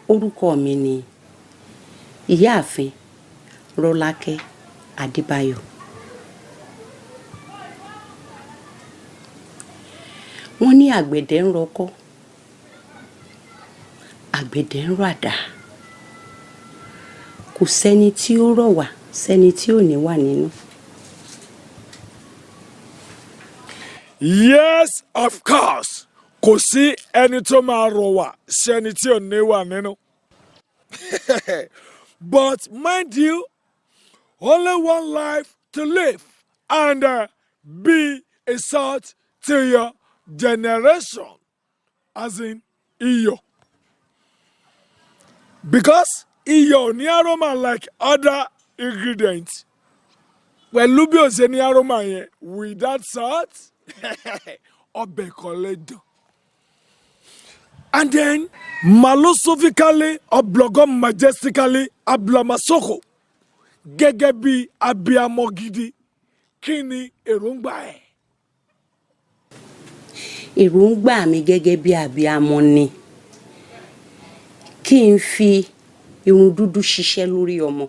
Orúkọ mi ni Ìyáàfin Rọ́lákẹ́ Adébáyọ̀. Wọ́n ní àgbẹ̀dẹ ń rọkọ́, àgbẹ̀dẹ ń rọ àdá. Kò sẹ́ni tí ó rọ̀ wá, sẹ́ni tí ò ní wà nínú. Yes, of course. Kò sí ẹni tó máa rọ̀ wá, sẹ́ni tí ò ní wà nínú. But mind you, only one life to live and be a salt to your generation, as in iyọ̀. Because iyọ̀ ní aroma like other ingredients. Pẹ̀lú bí ó ṣe ní aroma yẹn, without salt, ọbẹ̀ kò lè dùn. And then, philosophically, oblogon majestically, ablamasoko, gẹ́gẹ́ bí abiyamọ gidi, kí ni èròǹgbà ẹ̀? Èròǹgbà mi gẹ́gẹ́ bí abiyamọ ni kí n fi irun dúdú ṣiṣẹ́ lórí ọmọ.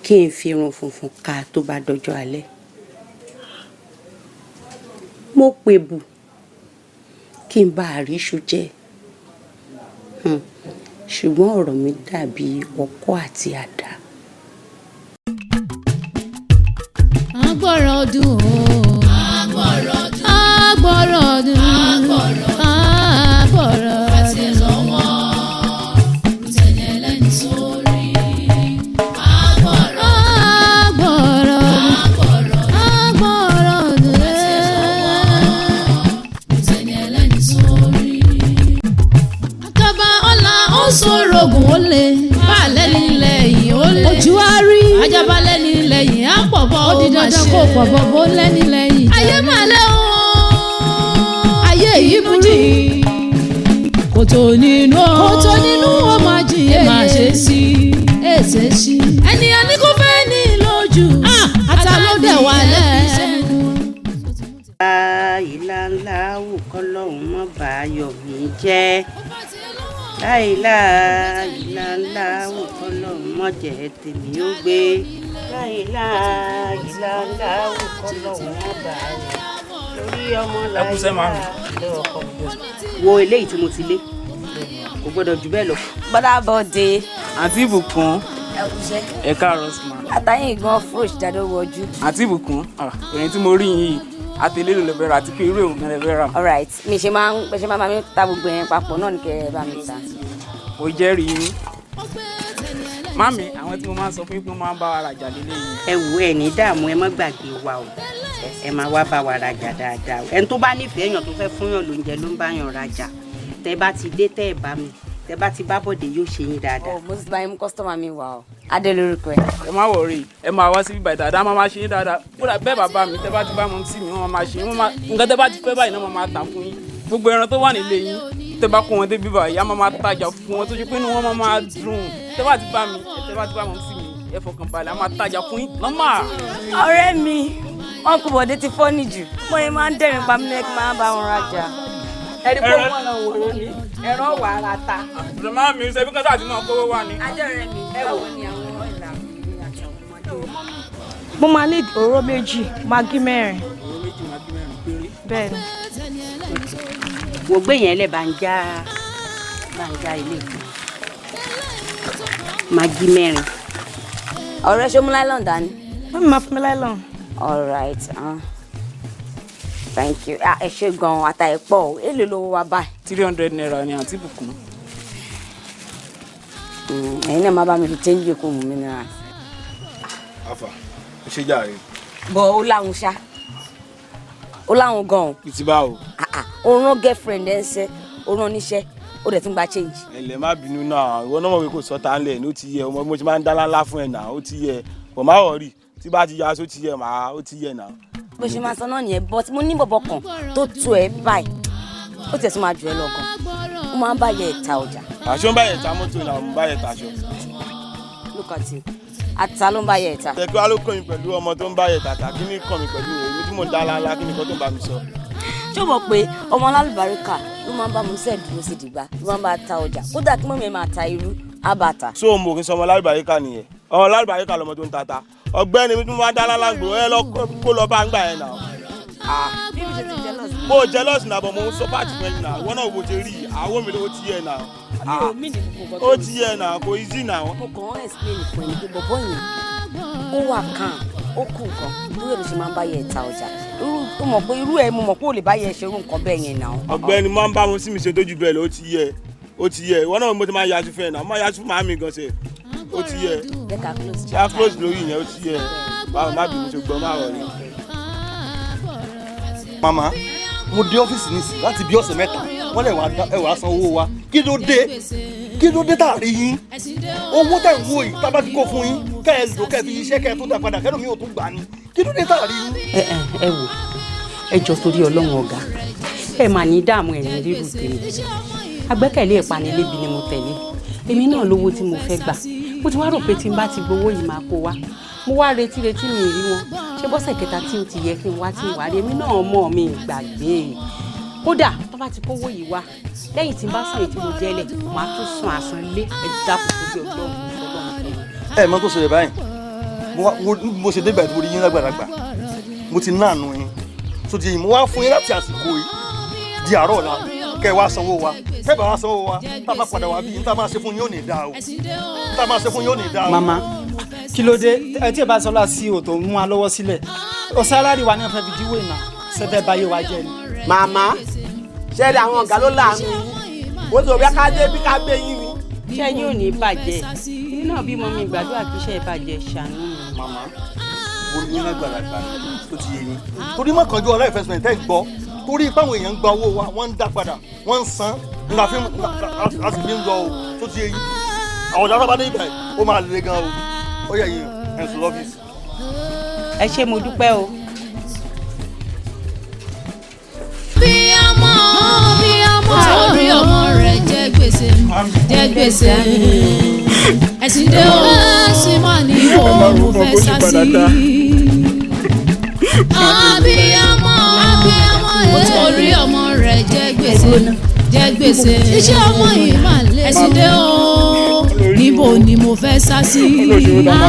Kí n fi irun funfun ká tó bá dọjọ́ alẹ́. Mo pèbù kí n bá àríṣu jẹ. Ṣùgbọ́n ọ̀rọ̀ mi dàbí ọkọ́ àti àdá. Àgbọ̀rọ̀dún o. Àgbọ̀rọ̀dún. Àgbọ̀rọ̀dún. Àgbọ̀rọ̀dún. Fẹsẹ̀ lọ́wọ́. Tẹ̀lé lẹ́ni sórí. Àgbọ̀rọ̀dún. Àgbọ̀rọ̀dún. Àgbọ̀rọ̀dún. Fẹsẹ̀ lọ́wọ́. Tẹ̀lé lẹ́ni sórí. Àkàbà ọ̀la ó sọ̀rọ̀gùn ó lè. Bàálẹ̀ nílẹ̀ yìí ó lè. Ojú á rí. Ajábalẹ̀ nílẹ̀ yìí á pọ̀ bọ́. Ó di dandan kó pọ̀ bọ́ bó lẹ́ni lẹ́yìn. Ayé máa lé o. Ayé yìí burú. Kòtò nínú o. Kòtò nínú o máa jìn. Ẹ máa ṣe sí. Ẹ ṣe sí. Ènìyàn ní kò fẹ́ ní lójú. Ata ló dẹ̀ wà lẹ́nu. Láìláńlá wù kọ́lọ́hún mọ́ bá yọ̀ mí jẹ́. Láìláńlá wù kọ́lọ́hún mọ́ jẹ́ tèmi ó gbé. Láìláńlá wù kọ́lọ́hún mọ́ bá yọ̀ lórí ọmọ láìláńlá. Wo eléyìí tí mo ti lé kò gbọ́dọ̀ jù bẹ́ẹ̀ lọ. Bọ́dà Bọ́dé. Àǹtí Ìbùkún. Ẹ káàárọ̀ sí ma. Àtàyìn gan frosh jáde wọjú. Àǹtí Ìbùkún, ìrìn tí mo rí yìí àtẹlé ló lè fẹ́ ra àti pé irú èèwọ̀n lè fẹ́ ra. All right, mi ṣe máa ń ta gbogbo yẹn papọ̀ náà ní kẹ́ ẹ bá mi ta. Mo jẹ́rìí yín. Mami, àwọn tí mo máa ń sọ fún yín pé wọ́n máa ń bá wa rajà lélẹ̀ yìí. Ẹ wò ẹ ní dààmú ẹ má gbàgbé wa o. Ẹ máa wá bá wa rajà dáadáa. Ẹni tó bá nífẹ̀ẹ́ èèyàn tó fẹ́ fún yàn lóúnjẹ ló ń bá yàn rajà. Tẹ́ bá ti dé tẹ́ ẹ bá mi. Tẹ́ bá ti bá Bọ̀dé yóò ṣe yín dáadáa. Mo ti bá yín mú kọ́sítọ́mà mi wà o. Adé lórúkọ ẹ. Ẹ má wọrí, ẹ máa wá síbí báyìí dáadáa, máa ṣe yín dáadáa. Kódà bẹ́ẹ̀ bàbá mi, tẹ́ bá ti bá mọ sí mi, wọ́n máa ṣe yín. Nǹkan tẹ́ bá ti fẹ́ báyìí náà máa tà fún yín. Gbogbo ẹran tó wà nílé yín, tẹ́ bá kó wọn débi báyìí, á máa tajà fún wọn tó ṣe pé inú wọn máa dùn. Tẹ́ bá ti bá mi, tẹ́ bá ti bá mọ sí mi, ẹ fọkàn balẹ̀, á máa tajà fún yín lọ́mà. Ọ̀rẹ́ mi, Uncle Bọ̀dé ti fọ́nì jù. Mo yẹn máa ń dẹ̀rìn pa mí lẹ́kí máa ń bá wọn rajà. Ẹni pé wọ́n lọ wò ó ní ẹ̀rọ wà ara ta. Màmá mi ṣe bí kọ́sà àti náà kówó wà ní. Ajọ́ rẹ̀ mi, ẹ wò ní àwọn ìlà àti àwọn ọmọdé. Mo máa ní òróró méjì, magí mẹ́rin. Òróró méjì, magí mẹ́rin péré. Bẹ́ẹ̀ni. Wò gbé yẹn lẹ̀ bá ń já ilé ìfún. Magí mẹ́rin. Ọ̀rẹ́ ṣó mú láìlọ́n dání. Wọ́n mi máa fún mi láìlọ́n. All right. Thank you. Ẹ ṣé gan-an ata ẹ̀ pọ̀ o. Èlò lówó wa báyìí. 300 naira ni Àǹtí Ìbùkún. Ẹ̀yin náà máa bá mi fi change kó mú mi náà. Afa, ó ṣe jàre. Bọ̀ ó láhùn ṣá. Ó láhùn gan-an. Ìtì báwo? Ó rán girlfriend ẹ̀ ń ṣe, ó rán níṣẹ́, ó dẹ̀ tún gba change. Ẹ̀lẹ́ má bínú náà, ìwọ náà mọ̀ pé kò sọ́ta ńlẹ̀ ní ó ti yẹ, ọmọ bí mo ti máa ń dá ńlá fún ẹ̀ náà, ó ti yẹ. Bọ̀ má wọ̀ rí, tí bá ti ya aṣọ ti yẹ màá, ó ti yẹ náà. Bó ṣe máa sọ náà nìyẹn, but mo ní bọ̀bọ̀ kan tó tu ẹ̀ báyìí. Ó tiẹ̀ tún máa jù ẹ́ lọ gan. Ó máa ń bá yẹ ìta ọjà. Àṣọ ń bá yẹ ta mọ́tò náà, mo bá yẹ ta aṣọ. Look at you. Ata ló ń bá yẹ ìta. Ẹ kí wá ló kàn mí pẹ̀lú ọmọ tó ń bá yẹ tàtà, kí ni kàn mí pẹ̀lú èmi tí mò ń dá lálá, kí ni kan tó ń bá mi sọ. Ṣé o mọ̀ pé ọmọ alálùbáríkà ló máa ń bá mo ṣe dúró sí dìgbà ló máa ń bá ta ọjà kódà kí mọ́mí ẹ̀ máa ta irú àbàtà. so mo kì í sọmọ lálùbáríkà nìyẹn ọmọ lálùbáríkà lọmọ tó ń tata ọ̀gbẹ́ni mi tún máa ń dá lálágbò ẹ lọ kó lọ bá ń gbà yẹn náà. bí mi ṣe ti jealous. mo jealous náà bọ̀ mo ń sọ pàtì fún ẹ̀yìn náà ìwọ náà wo ṣe rí àwọn mi ló ti yẹ náà. ó ti yẹ náà kò easy náà. mo kàn án explain fún ẹni pé bọ̀bọ̀ yẹn ó wà kàn ó kù nǹkan lórí èdè ṣe máa ń bá yẹ ta ọjà ó mọ̀ pé irú ẹ̀ mo mọ̀ pé ó lè bá yẹ ṣe irú nǹkan bẹ́ẹ̀ yẹn náà. ọ̀gbẹ́ni máa ń bá wọn sí mi ṣe tójú bẹ́ẹ̀ lọ ó ti yẹ ìwọ náà mo ti máa yajú fún ẹ náà máa yajú fún màmí gan ṣe ó ti yẹ ṣá close lórí yẹn ó ti yẹ báwo má bínú ṣùgbọ́n má rọ̀ ni. màmá mo dé ọ́fíìsì nísìnyí láti bí ọ̀sẹ̀ mẹ́ta wọ́n lè wá san owó wa kí ló dé tá a rí yín owó tẹ̀ ń wò yìí tá a bá ti kó fún yín kẹ́ ẹ lò kẹ́ ẹ fi iṣẹ́ kẹ́ ẹ tó dá padà kẹ́lò mi ò tún gbà ní kí ló dé tá a rí yín. ẹ wò ẹ jọ torí Ọlọ́run ọ̀gá ẹ mà ní dààmú ẹ̀rín rírù tèmi agbẹ́kẹ̀lé ìpanilébi ni mo tẹ̀lé èmi náà lówó tí mo fẹ́ gbà mo ti wá rò pé tí n bá ti gbowó yìí máa kó wá mo wá retí mi rí wọn ṣé bọ́sẹ̀ kẹta tí ó ti yẹ kí n wá tí n wá rí èmi náà mọ̀ mi gbàgbé kódà tó bá ti kówó yìí wá lẹ́yìn tí n bá sàn èyí tí mo jẹ́lẹ̀ máa tún sùn àsán lé ẹ̀dá kòkòrò Ọlọ́run ẹ mọ tó ṣẹlẹ̀ báyìí mo ṣe débẹ̀ tí mo rí yín lágbàlagbà mo ti náànú yín tó di mo wá fún yín láti àsìkò yìí di àárọ̀ ọ̀la kẹ́ ẹ wá sanwó wa kẹ́ ẹ bá wá sanwó wa tá a bá padà wá bí yín tá a máa ṣe fún yín ò ní dáa o tá a máa ṣe fún yín ò ní dáa o. màmá kí ló dé ẹ tí ẹ bá sọlá sí òtò mú wa lọ́wọ́ sílẹ̀ ọ sálárì wa ní ọ̀fẹ́ fi díwò ìnà ṣẹ́fẹ́ báyé wa jẹ́ ni. màmá ṣẹ́ẹ̀dì àwọn ọ̀gá ló láàánú yín ó ti òbí ká dé bí ká gbé yín ni. iṣẹ́ yín ò ní bàjẹ́ èmi náà bímọ mi gbàdúrà kí iṣẹ́ ìbàjẹ́ ṣàánú mi. màmá mo rí yín lágbàlagbà tó ti yé yín torí má kánjú ọlá ìfẹsùn tẹ́ gbọ́ torí ipáwọn èèyàn ń gba owó wa wọ́n ń dá padà wọ́n ń san nígbà fi a sì fi ń lọ o tó ti yé yín àwọn ọ̀dà sábà dé ibà ó máa le gan o ó yẹ yín ẹ̀ sùn lọ́fíìsì. ẹ ṣé mo dúpẹ́ o. bí ọmọ torí ọmọ rẹ̀ jẹ́ gbèsè ẹ̀sìn dé o ẹ̀sìn mà ní òun fẹ́ sásì. abiyamọ torí ọmọ rẹ̀ jẹ́ gbèsè iṣẹ́ ọmọ yìí mà lé ẹ̀sìn dé o níbo ni mo fẹ́ sásì.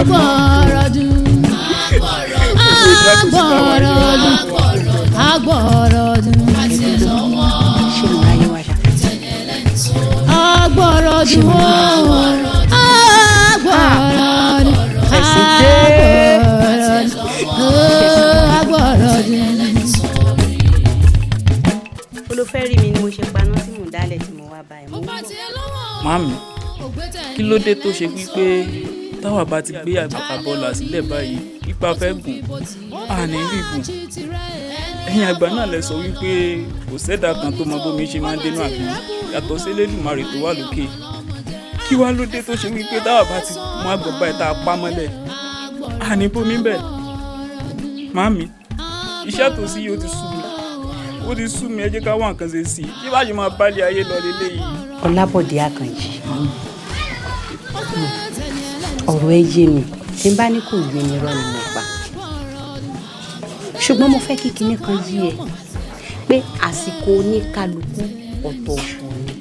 agbọ̀rọ̀dún olùfẹ́ rí mi ni mo ṣe paná tí mò ń dálẹ̀ tí mo wá báyìí mú. màmí kí ló dé tó ṣe wípé táwa bá ti gbé àbọ̀là sílẹ̀ báyìí ipa fẹ́ gùn àní rí gùn ẹ̀yin àgbà náà lẹ sọ wípé kò sẹ́dá kan tó mọ bómi ṣe máa ń dénú àbí yàtọ̀ sí Elédùmarè tó wà lókè kí wá ló dé tó ṣe wípé táwa bá ti mú àgbọ̀bá ẹ̀ tá a pa mọ́lẹ̀ àní bómi bẹ̀ màmí iṣẹ́ tó sí yóò ti sú mi ẹ jẹ́ ká wá nǹkan ṣe sí i kí wàá ṣe máa bálẹ̀ ayé lọ lélẹ́yìí. Ọlábọ̀dé Àkànjì ọ̀rọ̀ ẹ yé mi tí n bá ní kò yé mi rọ́ ni mo pa ṣùgbọ́n mo fẹ́ kí kinní kan yí ẹ pé àsìkò oníkálukú ọ̀tọ̀ọ̀tọ̀ ni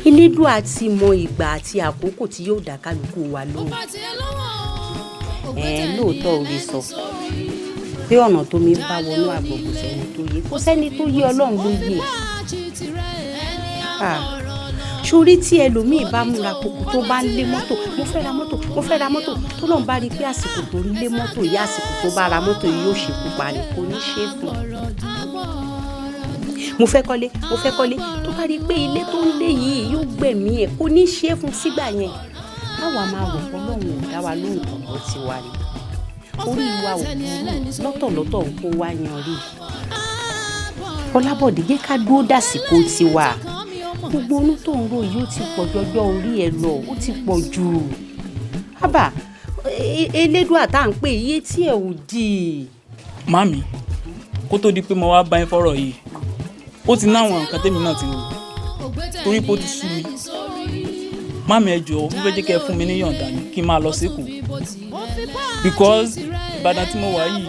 Elédùà àti mọ ìgbà àti àkókò tí yóò dá kálukú wa lóhùn lóòótọ́ ò lè sọ pé ọ̀nà tó mi bá wọnú àgbọ̀ kò sẹ́ni tó yé Ọlọ́run ló yé sórí tí ẹlòmíì bá múra kókó tó bá ń lé mọ́tò mo fẹ́ ra mọ́tò tó lọ́n bá rí i pé àsìkò tó ń lé mọ́tò yìí àsìkò tó bá ra mọ́tò yìí yóò ṣekú parí kò ní ṣe é fún mo fẹ́ kọ́lé tó bá rí i pé ilé tó ń lé yìí yóò gbẹ̀mí ẹ̀ kò ní ṣe é fún sígbà yẹn báwa máa rò pé Ọlọ́run ò dá wa lóhùn ọ̀pọ̀ tiwa ni orí wa ò burú lọ́tọ̀lọ́tọ̀ ń kó wá yan rí Ọlábọ̀dé jẹ́ ká dúró dàsìkò tiwa gbogbo onú tó ń ro yìí ó ti pọ̀ jọjọ́ orí ẹ lọ ó ti pọ̀ jù ábà Elédùà tá à ń pè iye tí ẹ ò dì. màmí kó tó di pé mo wá bá yín fọ́rọ̀ yìí ó ti náwọn nǹkan tèmi náà ti rò torí pé ó ti sú mi màmí ẹ jọ̀ọ́ bí fẹ́ jẹ́ kẹ́ ẹ fún mi ní yọ̀ǹda ni kí n máa lọ sékòó because Ìbàdàn tí mo wà yìí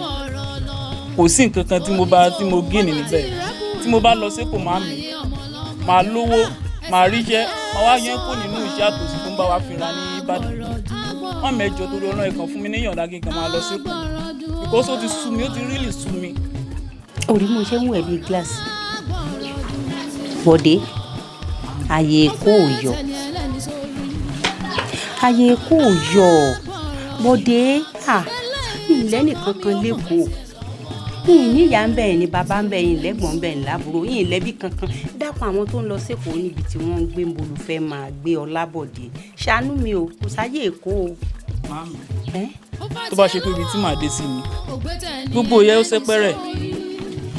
kò sí nǹkan kan tí mo gé ní níbẹ̀ tí mo bá lọ sékò màmí màá lówó màá ríṣẹ́ màá wá yẹn kó nínú iṣẹ́ àtòsí tó ń bá wa fínra ní Ìbàdàn wọn mẹ́jọ torí ọ̀nà ìkan fún mi ní ìyọ̀ǹda kí n kàn máa lọ sékò because ó ti sú mi ó ti really sú mi. orí mo ṣe ń wẹ̀ bíi gíláàsì Bọ̀dé ààyè Èkó ò yọ ààyè Èkó ò yọ Bọ̀dé ilẹ̀ nìkan kan lẹ́kọ̀ọ́ yìí níyà ń bẹ̀ ní bàbá ń bẹ̀ yìí lẹ́gbọ̀n ń bẹ̀ ní lábúrò yìí lẹ́bí kankan dápọ̀ àwọn tó ń lọ sẹ́kọ̀ọ́ níbi tí wọ́n ń gbé ń bolú fẹ́ máa gbé Ọlábọ̀dé ṣàánú mi o kò sáyé Èkó o. tó bá ṣe pé ibi tí màá dé sí ni gbogbo ìyẹn ó sẹ́pẹ́rẹ́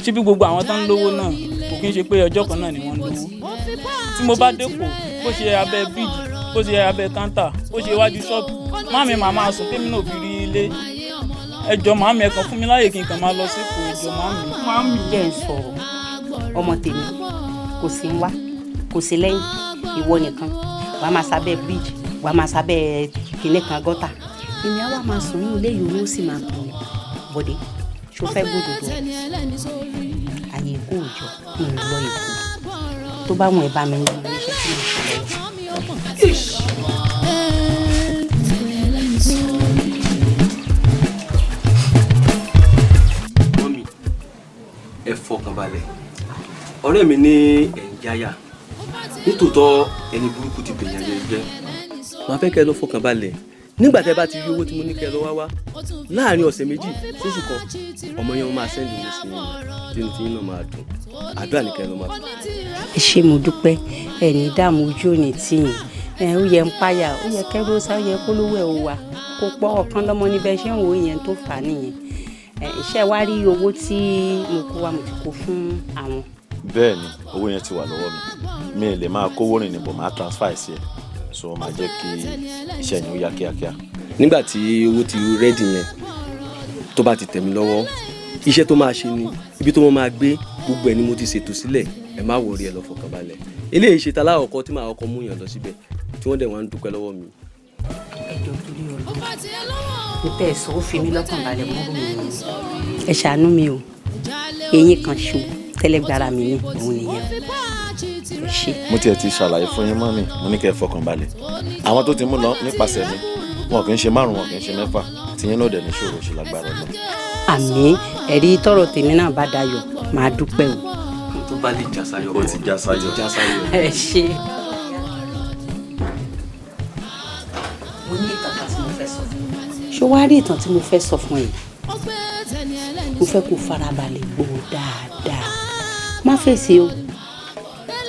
ṣé bí gbogbo àwọn tó ń lówó náà kò kí ń ṣe pé ọjọ́ kan náà ni wọ́n ń lówó tí mo bá dẹ́kọ̀ bó ṣe abẹ́ bíríjì bó ṣe abẹ́ káńtà bó ṣe iwájú ṣọ́ọ̀bù máàmí màá máa sùn kémi náà fi rí ilé ẹjọ́ màámi ẹ kàn fún mi láyè kí n kàn máa lọ sípò ẹjọ́ màámi. jẹ́ ń sọ̀rọ̀ ọmọ tèmi kò sí ń wá kò sí lẹ́yìn ìwọ nìkan wàá máa sábẹ́ bíríjì wàá máa sábẹ́ kinní kan gọ́tà èmi á wà máa sùn ní ilé yìí ó sì máa bọ̀ ọ́ Bọ̀dé ṣó fẹ́ gbódòdó àyè Èkó òjò kí n lọ Èkó tó bá wọn ẹ̀ bá mi ní iṣẹ́ tí mo ṣe lọ́wọ́. ẹ fọkàn balẹ̀ ọ̀rẹ́ mi ní ẹ̀ǹjáyà nítòótọ́ ẹni burúkú ti bèèyàn yẹn jẹ́ màá fẹ́ kẹ́ ẹ lọ fọkàn balẹ̀ nígbà tẹ́ bá ti rí owó tí mo ní kẹ́ ẹ lọ wá láàrin ọ̀sẹ̀ méjì sóṣù kan ọmọ yẹn máa sẹ́ndì owó sí yín tí yín náà máa dùn àdúrà ní kẹ́ ẹ lọ máa dùn. ẹ ṣé mo dúpẹ́ ẹ̀ní dààmú ojú òní tìyìn ó yẹ ń páyà ó yẹ kẹ́rù sá ó yẹ kólówó ẹ̀ wà kó pọ̀ ọ̀kan lọ́mọ níbẹ̀ ṣé ń wo ìyẹn tó fà á nìyẹn iṣẹ́ wa rí owó tí mo kó wa mo ti kó fún àwọn. bẹ́ẹ̀ ni owó yẹn ti wà lọ́wọ́ mi mi lè máa kówó rìn níbo máa transfer sí ẹ so máa jẹ́ kí iṣẹ́ yẹn ó yá kíákíá. nígbà tí owó ti rẹ́dì yẹn tó bá ti tẹ̀ mí lọ́wọ́ iṣẹ́ tó máa ṣe ni ibi tó máa gbé gbogbo ẹ̀ ni mo ti ṣètò sílẹ̀ ẹ má wọrí ẹ lọ fọkàn balẹ̀ eléyìí ṣe taláwọ̀kọ́ tí màá kọ́kọ́ mú yàn lọ síbẹ̀ tí wọ́n dẹ̀ wá ń dúpẹ́ lọ́wọ́ mi. ẹjọ́ torí Ọlọ́run mo tẹ́ ẹ sọ ó fi mí lọ́kàn balẹ̀ mọ́ mi ẹ ṣàánú mi o eyín kan ṣo tẹ́lẹ̀gbára mi ní òun nìyẹn ẹ ṣé. mo tiẹ̀ ti ṣàlàyé fún yín mọ́mì mo ní kẹ́ ẹ fọkàn balẹ̀ àwọn tó ti mú lọ nípasẹ̀ mi wọn kì í ṣe 5 wọn kì í ṣe 6 tìyín náà dẹ̀ ní ṣòro ṣe lágbára lọ. àmín ẹ̀rí tọrọ tèmi náà bá dayọ̀ máa dúpẹ́ o. tó bá lè jásayọ̀ ó ti jásayọ̀. ẹ ṣé. mo ní ìtàn kan tí mo fẹ́ sọ fún ẹ. ṣó wá rí ìtàn tí mo fẹ́ sọ fún ẹ mo fẹ́ kó farabalẹ̀ gbọ́ dáadáa má fèsì o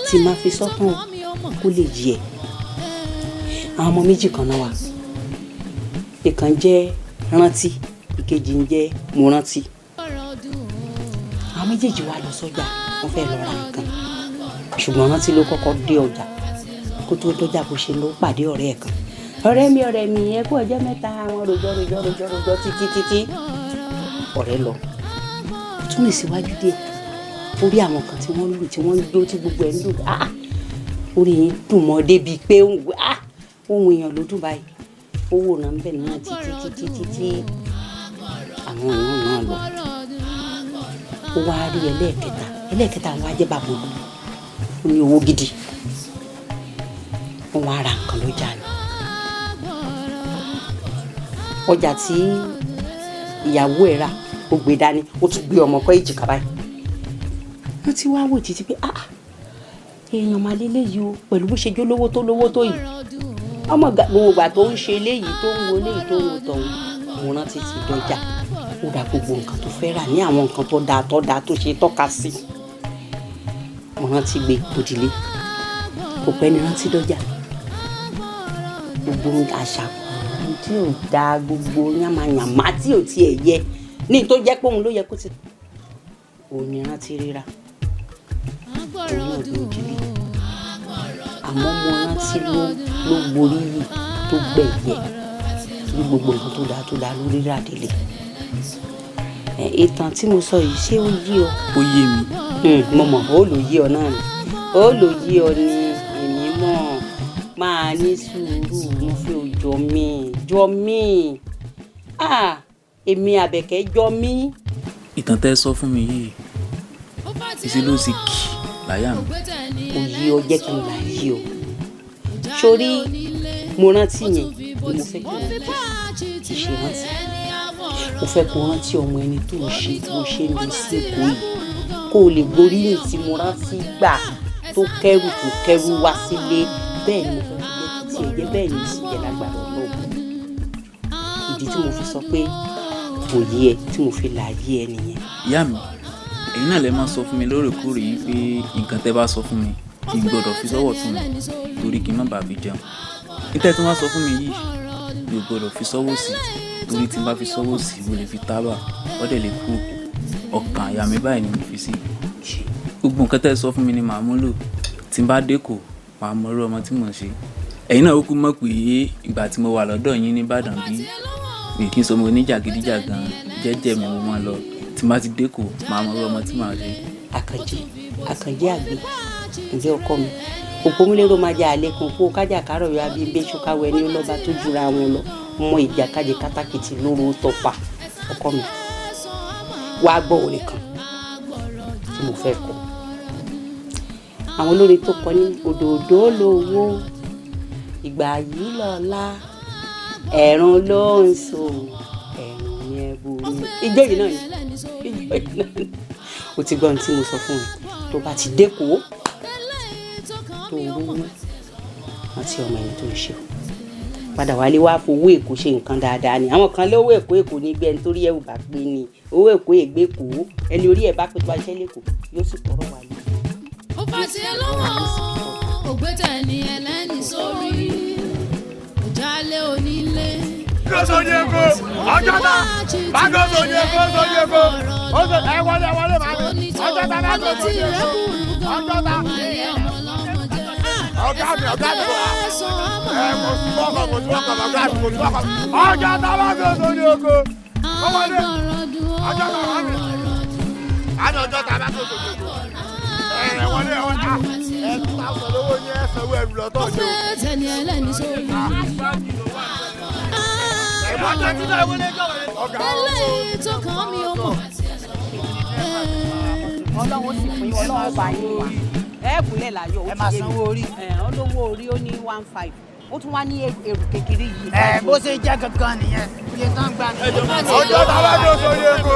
tí má fi sọ́tàn kó lè yẹ àwọn ọmọ méjì kan náà wà ìkan jẹ́ rántí ìkejì ń jẹ́ mo rántí àwọn méjèèjì wá lọ sọ́jà wọ́n fẹ́ lọ ra nǹkan ṣùgbọ́n rántí ló kọ́kọ́ dé ọjà kó tó dọ́jà bó ṣe ló pàdé ọ̀rẹ́ ẹ̀ kan ọ̀rẹ́ mi ẹ kú ọjọ́ mẹ́ta àwọn rojọ́ títí ọ̀rẹ́ lọ tún lè síwájú díẹ̀ orí àwọn kan tí wọ́n lù tí wọ́n gbó tí gbogbo ẹ̀ ń lù orí yìí dùn mọ́ débi pé ohun èèyàn ló dùn báyìí owó náà ń bẹ̀ náà títí àwọn èèyàn náà lọ ó wá rí ẹlẹ́ẹ̀kẹta àwọn ajẹ́bàbò ó ní owó gidi wọ́n wá ra nǹkan lọ́jà ni ọjà tí ìyàwó ẹ̀ rà ó gbé dání ó tún gbé ọmọ kọ́ èjìká báyìí wọ́n ti wá wò títí pé èèyàn máa lé léyìí o pẹ̀lú bó ṣe jó lówó tó yìí ọmọ gbogbo ìgbà tó ń ṣe léyìí tó ń wo léyìí tó ń wo tọ̀hún mo rántí ti dọjà ó ra gbogbo nǹkan tó fẹ́ rà ní àwọn nǹkan tó dáa tó ṣe tọ́ka sí mo rántí gbé òdìlé kò pẹ́ ni rántí dọjà gbogbo àṣà tí ò dáa gbogbo yàmàyàmá tí ò tiẹ̀ yẹ ní tó jẹ́ pé òun ló yẹ kó ti òun ni rántí ríra òun náà ló dìlé àmọ́ mo rántí ló gborí yìí tó gbẹ̀yẹ ní gbogbo nǹkan tó dáa ló ríra délé ìtàn tí mo sọ yìí ṣé ó yé ọ. ó yé mi. mo mọ̀ ó lò yé ọ náà ni ó lò yé ọ ni èmi mọ̀ máa ní sùúrù mo fi jọ mí èmi Àbẹ̀kẹ́ jọ mí. ìtàn tẹ́ sọ fún mi yìí ìṣe ló ṣe kì láyà mi. òye ọ jẹ́ kí n là yí o sórí mo rántí yẹn mo fẹ́ kí n ṣe rántí mo fẹ́ kó rántí ọmọ ẹni tó ń ṣe bó ṣe ń lọ sí èkó yìí kó o lè gbóríyìn tí mo rántí gbà tó kẹ́rù wá sílé bẹ́ẹ̀ ni mo fẹ́ kí tiẹ̀ jẹ́ bẹ́ẹ̀ ni sì jẹ́ lágbára ọlọ́run ìdí tí mo fi sọ pé òye ẹ tí mo fi là yí ẹ nìyẹn. ìyá mi ẹ̀yin náà lè máa sọ fún mi lóòrèkóòrè yìí pé nǹkan tẹ́ bá sọ fún mi kí n gbọ́dọ̀ fi sọ́wọ́ tún mi torí kí n má bàa fi jẹun ìtẹ́ tí wọ́n sọ fún mi yìí mi ò gbọ́dọ̀ fi sọ́wọ́ sí torí tí n bá fi sọ́wọ́ sí mo lè fi tábà ọ̀dẹ̀ lè kú ọkàn àyà mi báyìí ni mo fi sí gbogbo nǹkan tẹ́ sọ fún mi ni màá múlò tí n bá dẹ́kọ̀ màá mọ irú ọmọ tí mò ń ṣe ẹ̀yin náà ó kú mọ̀ pé ìgbà tí mo wà lọ́dọ̀ yín ní Ìbàdàn bí mi kì í sọ mo oníjàgídíjàgan jẹ́jẹ́ mi mo máa lọ tí n bá ti dẹ́kọ̀ màá mọ irú ọmọ tí màá ṣe. Àkànjì àgbẹ̀ ǹjẹ́ ọkọ mi òpómúlérò máa jẹ àlékún kó kájà kárọ̀ yọ abí bẹ́ṣọ káwọ ẹni ọlọ́ba tó jura wọn lọ mọ ìjàkadì kátàkìtì lóru tọpa ọkọ mi wàá gbọ́ òrè kan tí mo fẹ́ kọ àwọn olórin tó kọ ní òdòdó lówó ìgbà yìí lọ́la ẹ̀rùn ló ń so ẹ̀rùn yẹn bu mi ìjọ yìí náà ni o ti gbọ́ ohun tí mo sọ fún ẹ tó bá ti dẹ́kọ̀ọ́ tó rówó àti ọmọ ẹni tó ń ṣe padà wálé wá fowó èkó ṣe nǹkan dáadáa ni àwọn kan lówó èkó ní gbẹ nítorí ẹ ò bá pé ni owó èkó ègbé kó ẹni orí ẹ bá pé tó bá ṣẹlẹ̀ kó yóò sì tọrọ wálé. ó bá tiẹ̀ lọ́wọ́ ògbẹ́tẹ̀ ni ẹlẹ́ni sórí òjálẹ̀ onílé. Sonyeko, Ọjọ́ta, Bágo Sonyeko, ẹ wọlé màá mi, Ọjọ́ta Bágo Sonyeko, Ọjọ́ta. Ọ̀gá mi wá. Mo ti wọ́kọ̀, ọ̀gá mi mo ti wọ́kọ̀. Ọjọ́ta Bágo Sonyeko, ọmọdé, Ọjọ́ta wá mi. Àná Ọjọ́ta Bágo Sonyeko. Ẹ wọlé, ẹ tún ta sọ lówó ní ẹsẹ̀ owó ẹrù lọ́tọ̀ ọjọ́. Ọ̀fẹ́ tẹ̀lé ẹlẹ́ni sórí. Eléyìí tó kàn mí ó mọ̀. Ọlọ́run sì fún yín Ọlọ́run bá yín wá ẹ kúnlẹ̀ láyọ̀ ó ti yé mi olówó orí ó ní 15 ó tún wá ní èrò kékeré yìí. bó ṣe jẹ́ gangan nìyẹn iye tán gbà ní. ọjọ́ tàbá tó sórí epo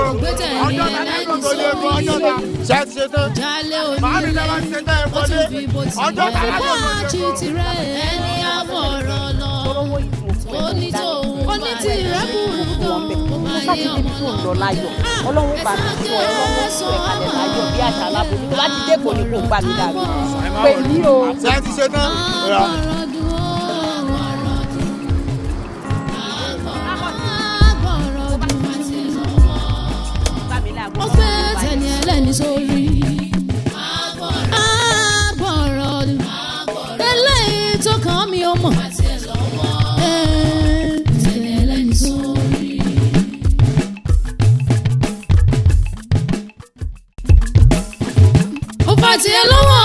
ọjọ́ tàbá tó sórí epo ọjọ́ tà ṣe ti ṣe tán màá mi dábàá ti ṣe tán ẹ̀kọ́ dé ọjọ́ tàbá tó sórí epo. ẹni àbọ̀rọ̀ lọ onítìrẹ́kù mo sáti débi tó ń lọ láyọ̀ Ọlọ́run bá mi sọ Ọlọ́run sọ ẹ̀kalẹ̀ láyọ̀ bí àṣà aláboyún tó bá ti dé kò ní kó gbà mí dàrú pé mí o. ṣe ti ṣe tán. ó fẹ́ tẹ̀lé ẹlẹ́ni sórí àgbọ̀rọ̀dún eléyìí tó kàn mí ó mọ̀ tẹ̀lé ẹlẹ́ni sórí. ó fà tiẹ̀ lọ́wọ́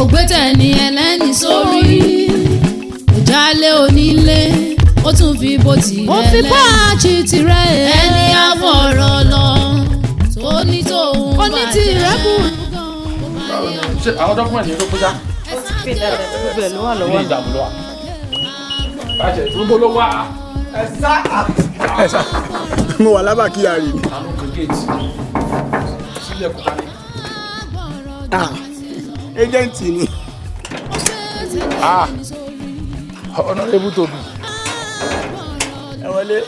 ògbé tẹ̀lé ẹlẹ́ni sórí òjálẹ̀ onílé ó tún fi bó ti ẹlẹ́ni ó fi páàchì tirẹ̀ ẹni àfọ̀rọ̀ lọ onítòun onítìrẹ́kù. ṣe àwọn dọ́kúmẹ̀ntì yẹn ló kọjá. ó ti pè dáadáa gbogbo ẹ̀ ló wà lọ́wọ́. ilé ìdààmú ló wà. bàjẹ́ gbogbo ló wà. ẹ sá mo wà lábàkíyà rí. àánú kan géètì sílẹ̀ kọ́ta ní. ẹjẹǹtì ni. Honorable Tóbi. ẹ wọlé.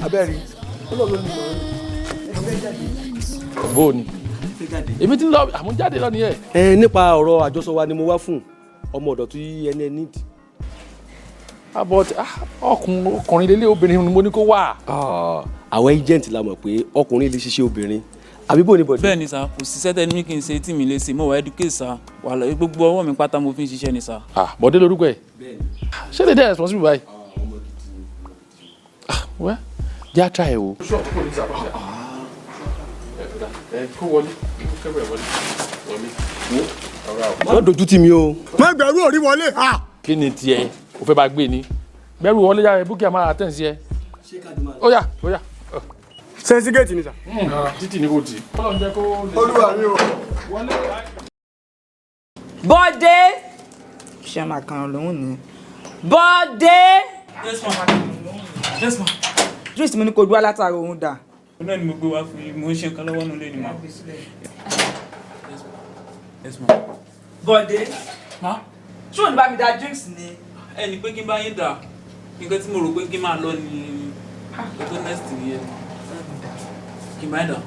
abẹ́rẹ́ bó ni èmi ti ń lọ àmújáde lọ nìyẹn. nípa ọ̀rọ̀ àjọsọ wa ni mo wá fún ọmọ ọ̀dọ̀ tí ẹni ẹ nídìí. but ọkùnrin lélẹ̀ obìnrin ni mo ní kó wà. àwọn agent la mọ̀ pé ọkùnrin lè ṣiṣẹ́ obìnrin àbí bò ní bọ̀dé. bẹ́ẹ̀ ni sá kò síṣẹ́ tẹ́ni mi kì í ṣe tí mi lè ṣe mo wà educate sá wàhálà gbogbo ọwọ́ mi pátá mo fi ń ṣiṣẹ́ ni sá. bọ̀dé lórúkọ ẹ̀ ṣé lè dẹ́ responsible báyìí. wẹ́ jẹ́ àtà ẹ̀ o. kó wọlé kẹ́bẹ̀rẹ̀ wọlé má dojú tì mí o. má gbẹ̀rú òrí wọlé. kí ni tiẹ̀ o fẹ́ bá gbé ni gbẹ̀rú wọlé yára búkì àmàlà àtẹ̀sí ẹ. ó yá. sẹ́ńsì géètì ni sà. títì ní kò tí. olúwa mi o. Bọ́dé. ṣé máa kan lóhùn ni. Bọ́dé. yes ma. juice mi ní kò dúró látara òun dà. òun náà ni mo gbé wá fún yín mo ń ṣe nǹkan lọ́wọ́ nílé ni ma. yes ma. Bọ́dé. ma. ṣé òun ní bá mi da drinks ni. ẹni pé kí n bá yín dà nǹkan tí mo rò pé kí n máa lọ ni ètò next nìyẹn kí n bá yín dà.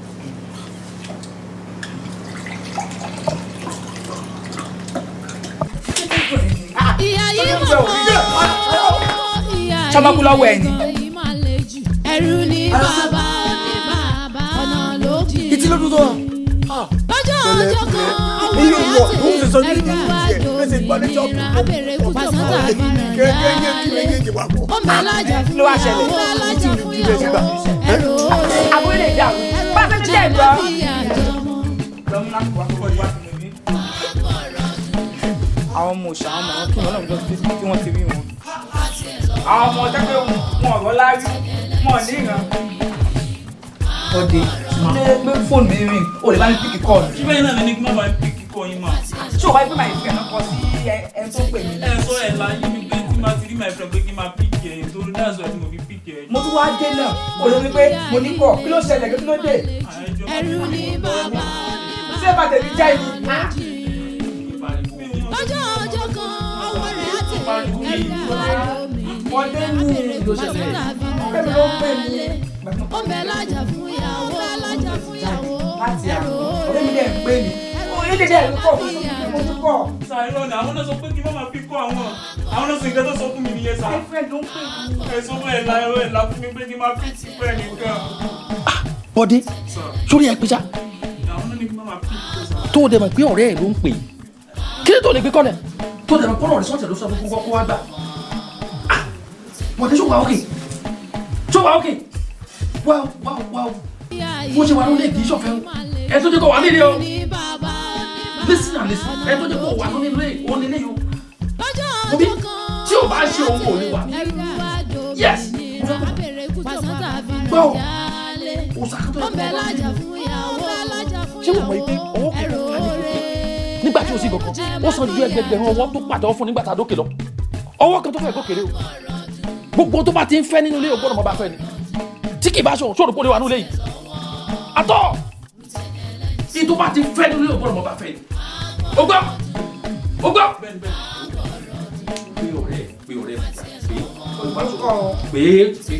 ìyá yìí mọ̀ sọ́mọ́kú lọ́wọ́ ẹ̀ ni. ẹ̀rù ni bàbá ọ̀nà ló kì í. ìtí ló dúró. lọ́jọ́ ọjọ́ kan ọmọ rẹ̀ àti ẹ̀rù àjò ní abèrè kùtà sọ́tà àbẹ̀rẹ̀ ó mẹ́lájà fún ìyàwó alájà fún ìyàwó ẹ̀rù àbúrò lè dà bá a fẹ́ jẹ́ ìgbọ́. àwọn ọmọ òṣà àwọn ọmọ kí wọn náà lọ sí kí wọn ti rí wọn. àwọn ọmọ ọjọ́ pé wọn ọ̀rọ̀ lárí wọn ò ní ìran. ọdẹ ṣe gbé fóònù mi rìn o lè bá mi píkì kọ́ọ̀lù. ṣé bẹ́ẹ̀ náà ni kí n má bàa píkì kọ́ yín mà. ṣé o wáyé pé màá ìfẹ́ náà kọ sí ẹ tó pè mí. ẹ sọ ẹ la yín mi pé tí máa ti rí my friend pé kí n máa píkì ẹ torí náà sọ ẹ tí mo fi píkì ẹ. mo tún wá dé náà o lè rí pé mo ní kọ kí ló ṣẹlẹ̀ kí ló dé. ẹ̀rù ni bàbá ṣé bàtẹ̀ mi já ìlú. lọ́jọ́ ọjọ́ kan ọwọ́ rẹ̀ àti ẹ̀rù àjò mi abèrè kùtà sọ́tà àbẹ̀rẹ̀ ó mẹ́lájà fún ìyàwó alájà fún ìyàwó ẹ̀rù ọ̀rẹ́ mi dẹ̀ ń pè mí. oye lè dẹ̀ kọ́ mo tún kọ́. sàìrọ̀ ni àwọn náà sọ pé kí wọ́n máa fi kọ́ àwọn náà sọ nǹkan tó sọ fún mi nìyẹn sà. ẹ sọ fún ẹ̀ la fún mi pé kí n máa fi ti pẹ́ nìkan. Bọ́dé sórí ẹ péjá àwọn náà ní kí wọ́n máa fi kọ́ sà. tó o dẹ̀ mọ̀ pé ọ̀rẹ́ ẹ̀ ló ń pè kí ló tó lè gbé kọ́lẹ̀ tó o dẹ̀ mọ̀ pé ọ̀rẹ́ sọ́ọ̀tẹ̀ ló sọ fún kókó wá gbà. Bọ́dé ṣó wà ókè wá bó ṣe wà ló lè kì í ṣọ̀fẹ́ o ẹ tó jẹ́ kó wà nílé o listen and listen ẹ tó jẹ́ kó wà nílé o nílé o mo bí tí o bá ṣe òun ò lè wà yes gbọ́ o sàkótó ẹ̀ ṣé wọ́n mọ̀ pé ọwọ́ kẹ̀kẹ́ ká ní kókè nígbà tí o sì kankan ó sàn ju ẹgbẹgbẹ̀rún ọwọ́ tó pàtẹ́wọ́ fún nígbà tá a dókè lọ ọwọ́ kan tó fẹ́ gòkèrè o gbogbo tó bá ti ń fẹ́ nínú ilé o gbọ́dọ̀ mọ̀ bá fẹ́ ni tí kì í bá ṣòro ṣòro kó lè wà nílé yìí àtọ́ tí tó bá ti fẹ́ nínú ilé o gbọ́dọ̀ mọ̀ bá fẹ́ ni o gbọ́ pé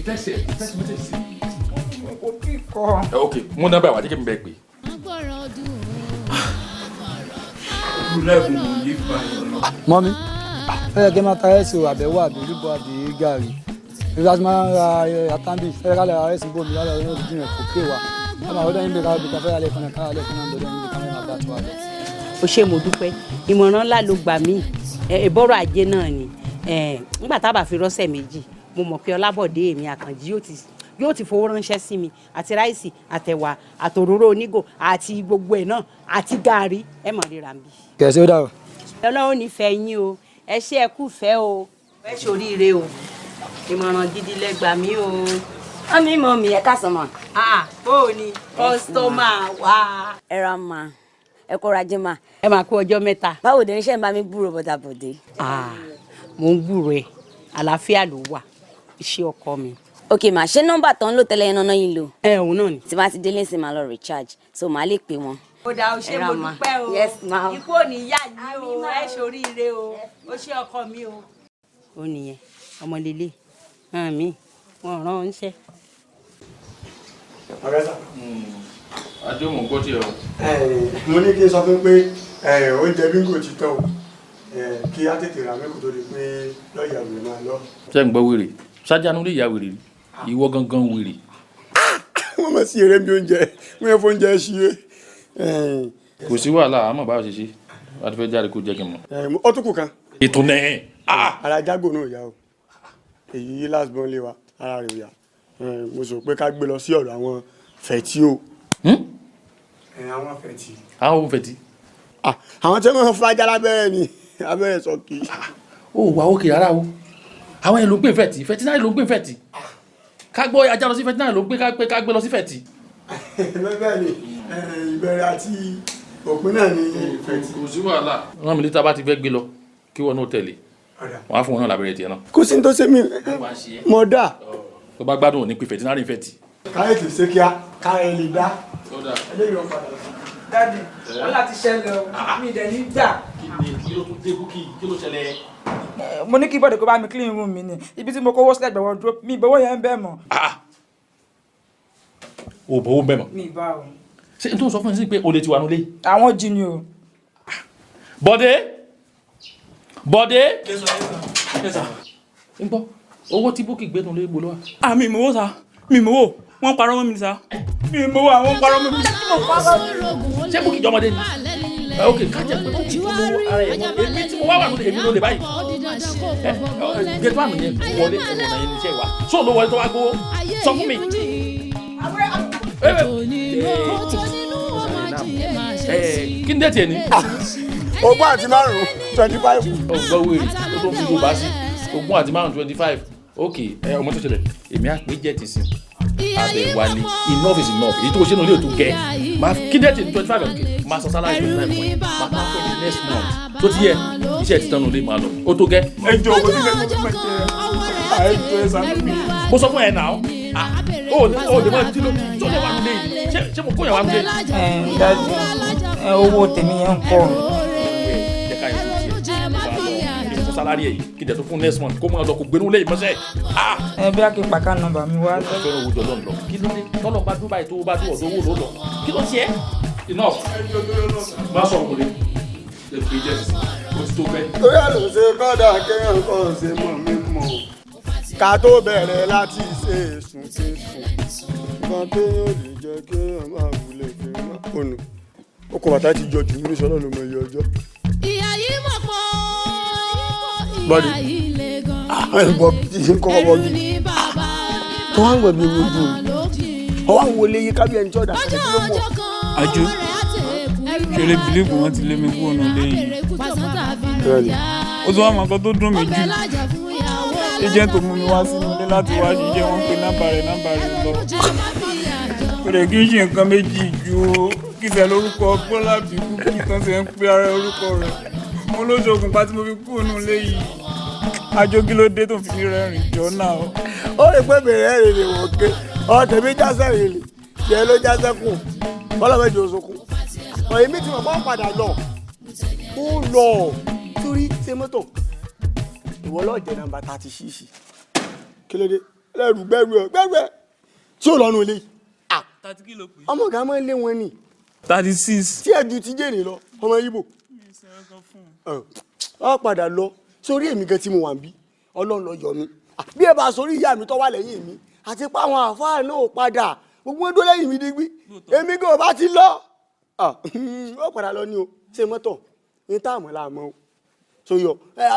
tẹ́sẹ̀ ok mo náà bá wà jẹ́ kí n bẹ́ẹ̀ pé. mọ́mí ẹ yẹ kí n máa ta ẹ̀sì o àbẹ̀wò àbí rúbọ àbí gàrí ìgbà tí máa ń ra àtàǹbì ẹ ká lè ra ẹ̀sì bòmí lálẹ́ ọ̀rẹ́ òdìdí rẹ̀ kò kéwà ẹ máa rọ́dọ̀ yín bí ká bí káfẹ́ alẹ́ kan náà ká alẹ́ kan náà lọ́dọ̀ yín bí ká máa bá tó alẹ́. o ṣé mo dúpẹ́ ìmọ̀ràn ńlá ló gbà mí ìbọ̀rọ̀ ajé náà ni nígbà tá a bá fi rọ́ṣẹ̀ méjì mo mọ̀ pé Ọlábọ̀dé èmi Àkànjí yóò ti fowó ránṣẹ́ sí mi àti ráìsì àtẹ̀wà àtòróró onígò àti gbogbo ẹ̀ náà àti gàrí ẹ mọ̀ ríra mi. kẹ̀sí ó dà o. Ọlọ́run nífẹ̀ẹ́ yín o ẹ ṣé ẹ kú fẹ́ o ẹ ṣoríire o ìmọ̀ràn gidi lẹ́gbàá mi o. wọ́n mi mọ̀ mi ẹ̀ ká sọ̀mọ̀. bó o ní kọ́sítọ́mà wa. ẹ ra ma ẹ kóra jẹ́ ma. ẹ máa kú ọjọ́ mẹ́ta. báwo dé iṣẹ́ ń bá mi gbúrò bọ́dà Bọ̀dé. mo ń gbúrò ẹ àlàáfíà ló wà iṣẹ́ ọkọ mi. ok ma ṣé nọ́mbà tó ń lò tẹ́lẹ̀ iná náà yín lò. òun náà ni. tí bá ti délé sí máa lọ recharge so màá lè pè wọn. ó dáa o ṣé mo dúpẹ́ o yes ma. ikú ò ní yá yín o ẹ ṣoríire o ó ṣe ọkọ mi o. ó nìyẹn ọmọ lélẹ̀ hàn mí wọn rán ọ níṣẹ́. ọ̀rẹ́ sà. ajé mò ń gbọ́ tiẹ̀ o. mo ní kí n sọ fún pé oúnjẹ bíngò ti tán o kí á tètè rà mí kó tó di pé lọ́ọ̀yà mi máa lọ. ṣé ń gbọ́ wèrè ṣáájú lè ya wèrè ìwọ gangan wèrè. wọ́n mọ̀ sí eré bí oúnjẹ wọ́n yẹ fún oúnjẹ ṣí é. kò sí wàhálà àmọ́ báwo ṣe ṣe wàá ti fẹ́ jáde kó jẹ́ kí n mọ̀. ó tún kù kan. ètò nẹ́ẹ̀. ara jágò náà yá o èyí last born lé wa ara rẹ̀ ò yá mo sọ pé ká gbé lọ sí ọ̀dọ̀ àwọn fẹ̀tí o. àwọn fẹ̀tí. àwọn fẹ̀tí. àwọn tí wọ́n fún ajá lábẹ́rẹ́ ni abẹ́rẹ́ sọ́kì. ó wà ókè rárá o àwọn yẹn ló ń gbé fẹ̀tí fẹ̀tí náà ló ń gbé fẹ̀tí ká gbọ́ ajá lọ sí fẹ̀tì náà ló gbé ká gbé lọ sí fẹ̀tì. bẹ́ẹ̀ ni ìbẹ̀rẹ̀ àti òpin náà ni fẹ̀tì. kò sí wàhálà. rán mi létí bá ti fẹ́ gbé lọ kí wọn náà tẹ̀lé wọn á fún wọn náà lábẹ́rẹ́ tiẹ̀ náà. kò sí ní tó ṣe mí mọ̀ dá. tó bá gbádùn òní pé fẹ̀tì náà rí fẹ̀tì. káyọ̀ tó ṣe kíá káyọ̀ lè dá. eléyìí wọn padà sí. dádì wọn láti ṣẹlẹ̀ o mi ìdẹ̀ ní gbà. kí ló tún dé búkì kí ló ṣẹlẹ̀. mo ní kí bọ́dẹ̀ kó bá mi clean room mi ni ibi tí mo kówó sílẹ̀ gbẹ̀wọ̀ dúró mi ìbọ̀wọ̀ yẹn ń bẹ̀ mọ́. o bọ̀wọ̀ ń bẹ̀ mọ́. mi ìbá o. ṣé n tó sọ fún mi sí pé o lè ti wà nulẹ̀. àwọn jí ni o. Bọ́dé. ń gbọ́ owó tí búkì gbẹ́nu lé gbolo wa. mi ìmọ̀wó sa mi ìmọ̀wó wọ́n parọ́ mọ́ mi sa mi ìmọ̀wó àwọn parọ́ mọ́ mi. ṣé búkì jọmọdé ni. ok kájẹ pé búkì tó lówó ara ẹ̀ mọ́ èmi tí mo wá wà lóde èmi ló lè báyìí. gẹ́tùmánù yẹn wọlé ẹ̀rọ ọ̀nà yẹn níṣẹ́ wa sóò ló wọlé tó wá gbówó sọ fún mi. kí ni dé tiẹ̀ ní. ogún àti márùn-ún 25. ọgbọ́n wèrè ó tó ń fi yorùbá sí ogún àti márùn-ún 25 ok ọmọ tó ṣẹlẹ̀ èmi á pé jẹ́ ti sin abẹ wálé enough is enough èyí tó ṣe ní olè tó gẹ máa kí dẹ́tì ní 25 ok máa san salary 25 point máa máa fẹ́ ní next month tó ti yẹ iṣẹ́ ti tán lórí máa lọ ó tó gẹ. ẹ jọ owó sílẹ̀ tó fẹ́ jẹ àìjọ ẹ sáré mi. mo sọ fún ẹ náà ó lè máa dín lórí tó lè wà nílé yìí ṣé mo kó yẹn wá nílé. dájú owó tèmi yẹn ń kọ́ salary yìí kí n tẹ̀ tó fún next month kó máa lọ kó gbénú lẹ́yìn mọ́sẹ̀. ẹ bí a kì í pàkà nọ́mbà mi wá. ẹ fẹ́ràn owó jọ lọ́nà lọ kí ló dé tọ́lọ̀ bá dúbà ètò bá dúwọ̀ owó ló lọ kí ló tiẹ̀. enough bá sọ̀rọ̀ kò lè lè fi jẹ́ o ti tó bẹ́ẹ̀. torí àlọ́ ṣe kọ́dà kéèyàn kọ́ ṣe mọ̀ mí mọ̀ ká tó bẹ̀rẹ̀ láti ṣe èsùn ṣe sùn nǹkan téèyàn lè jẹ́ kéèyàn máa wulẹ̀ fi má ònù okùn bàtà ti jọ jù nínú sọ́nà ló mọ iye ọjọ́. ìyá yìí mọ̀ pọ̀ bọ́dì bọ́ ṣe ń kọ́kọ́ bọ́ bí tó wá ń gbẹ̀bí ewu ojú ọwọ́ àwọn olè yí kábíyà ní tọ́da àti ló mọ̀. àjò ṣeré bìlíìfù wọn ti lé mi kúrò nílé yìí ó tún wá mọ nǹkan tó dùn mí jù ẹjẹ tó mú mi wá sínú ilé láti wá ṣiṣẹ́ wọn pé nọ́mbà rẹ̀ lọ pèrè kí n ṣe nǹkan méjì ju kíṣẹ lórúkọ bọ́lá bíkú kí tán ṣe ń pe ara orúkọ rẹ̀ mo lóṣoògùn pa tí mo fi kúrò nínú ilé yìí àjò kí ló dé tó fi rẹ́rìn jọ náà. ó rí pé bèrè rè lè wọ̀ ké ọ̀ tèmi jásẹ̀ rè lè tiẹ̀ ló jásẹ̀ kù bọ́lá méjì oṣooṣù ọ̀yẹ́ mi ti mọ̀ bọ́ padà lọ ó lọ torí ṣe mọ́tò ìwọ lọ́ọ̀ jẹ́ nàmbà 36 kí ló dé lẹ́rù gbẹ́rù ẹ̀ tí ó lọ́nu ilé ọmọ ọ̀gá máa ń lé wọn ni 36 tí ẹ̀jú ti jèrè lọ ọmọ Ìgbò ọ padà lọ sórí èmi gan tí mo wà ń bí Ọlọ́run ló yọ mí bí ẹ bá sórí ìyá mi tó wà lẹ́yìn mi àti pé àwọn àfáà náà padà gbogbo ẹdó lẹ́yìn mi dígbí èmi gan bá ti lọ ó padà lọ ní o ṣe mọ́tò ní táàmù láàmú o so yọ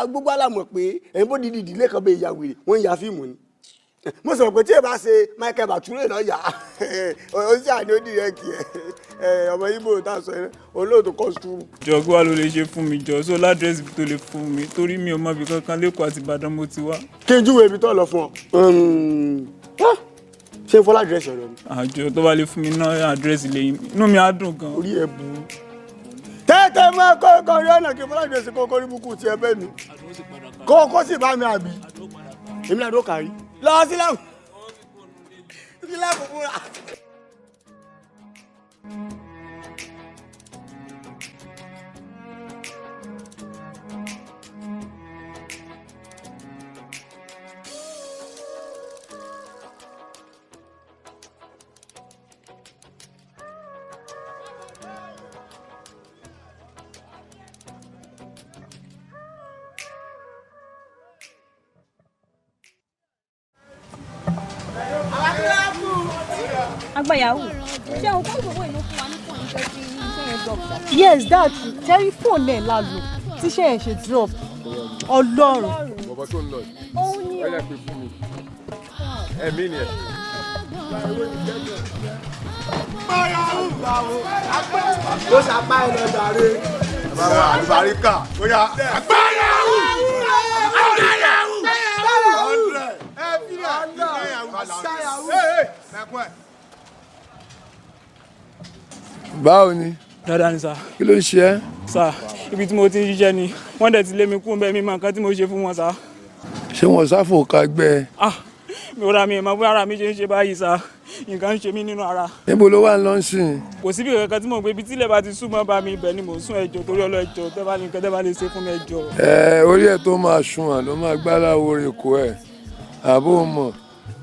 gbogbo alámọ̀ pé ẹ̀yin bó dìdì ìdílé kan bẹ ìyá wèrè wọ́n ń ya fíìmù ni mo sọ pé tí ẹ bá ṣe Michael Bature náà yà ó sì àní ó dìrẹ́ kì ẹ ọmọ Ìgbò tá a sọ yẹn olóòtú costume. jọ̀gbọ́n wa ló lè ṣe fún mi jọ sọ ládírẹ́sì tó lè fún mi torí mi ò mọ ibi kankan lẹ́kọ̀ọ́ àti Ìbàdàn mo ti wá. kí n júwèé ibi tó lọ fún ọ ṣé fọlá àdírẹ́sì ọ̀rọ̀ mi. àjọ tó bá lè fún mi náà àdírẹ́sì lẹ́yìn inú mi á dùn gan. orí ẹ bu tẹ́tẹ́ máa kọ́ rí ọ̀nà kí fọlá àdírẹ́sì kọ́kọ́ rí búkú tiẹ̀ bẹ́ẹ̀ mi kọ́kọ́ sì bá mi àbí èmi náà ló kárí lọ sílẹ̀ fúnra. Agbayawu. Ṣé o kò gbogbo ìlú fún wa ní fóònù pé kí iṣẹ́ yẹn drop sa? Yes, that's it. Tẹ́rí fóònù ẹ̀ lálù tí iṣẹ́ yẹn ṣe drop. Ọlọ́run. Bọ̀bọ̀ tó ń lọ yìí. Òun ni o. Ẹ yẹ pé fún mi. Ẹ̀mí ni ẹ̀. Ló ṣàpá ẹ̀ lọ jàre. Bàbá àlùbáríkà. Ó yá. Àgbáyàwó. Àgbáyàwó. báwo ni. dáadáa ni sá. kí ló ń ṣe ẹ́. sá ibi tí mo ti ń ṣiṣẹ́ ni wọ́n dẹ̀ ti lé mi kú bẹ́ẹ̀ mi mọ nǹkan tí mo ṣe fún wọn sá. ṣé wọn sáfò ká gbẹ. mi ò ra mi ìmọ̀ bí ara mi ṣe ń ṣe báyìí sá nǹkan ń ṣe mí nínú ara. níbo ló wà ń lọ sìn. kò síbi kankan tí mò ń gbé ibi tí ilẹ̀ bá ti súnmọ́ bá mi ibẹ̀ ni mò ń sún ẹjọ́ torí ọlọ́jọ́ tẹ́ bá ní nǹkan tẹ́ bá lè ṣe fún mi ẹjọ́. orí ẹ̀ tó máa sun à ló máa gbára orin kò ẹ̀ àbó mọ̀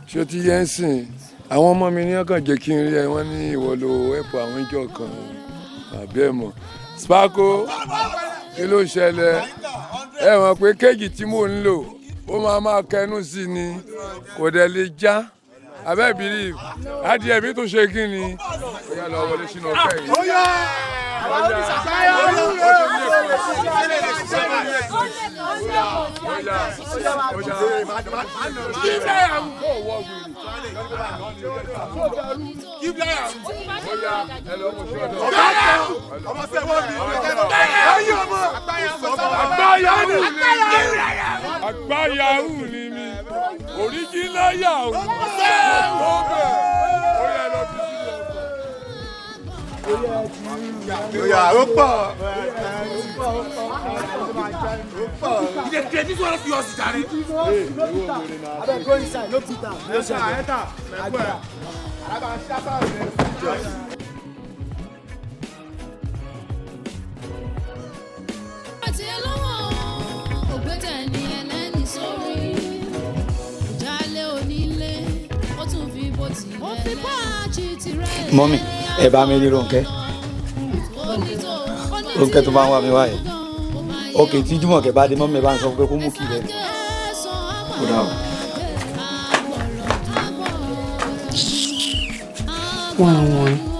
ṣé ó ti yẹ ń sìn àwọn ọmọ mi ní ọkàn jẹ́ kí n rí ẹ wọ́n ní ìwọ lo ẹ̀pọ̀ àwọn ìjọ kan àbí ẹ̀ mọ̀ Sparko kí ló ṣẹlẹ̀ ẹ mọ̀ pé kéèkì tí mò ń lò ó máa kẹnu sí ni kò dẹ̀ lè já abẹ́ believe adìẹ mi tó ṣe kí ni ó yá lọ wọlé sínú ọkẹ yìí. ó yá àgbáyàwó ni mi original yahoo ó pọ̀. Ìdè kìlẹ̀ tí wọ́n fi ọ̀sìn jáde. Abeg go inside, no put am. Enter. àti ẹlọ́wọ́ ògbẹ́tẹ̀ ni ẹlẹ́ni sórí ìjálẹ̀ onílé ó tún fi bó tilẹ̀ ó fi páàchì tirẹ̀. Mọ́mì ẹ bá mi rí Rónkẹ́ Rónkẹ́ tó bá ń wá mi wáyé òkè tí Jùmọ̀kẹ́ bá dé mọ́mì ẹ bá ń sọ pé kó mú kí lẹ́nu kó dà o. wọ́n.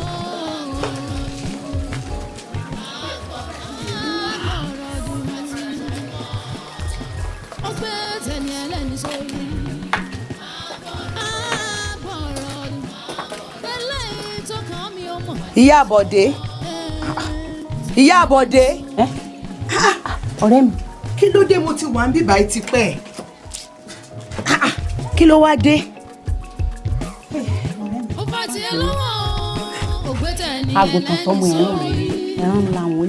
Ìyá Àbọ̀dé Ìyá Àbọ̀dé ọ̀rẹ́ mi kí ló dé mo ti wà ń bíbá ti pẹ́ kí ló wá dé. àgùntàn tọmọ ẹran rẹ ẹran làwọn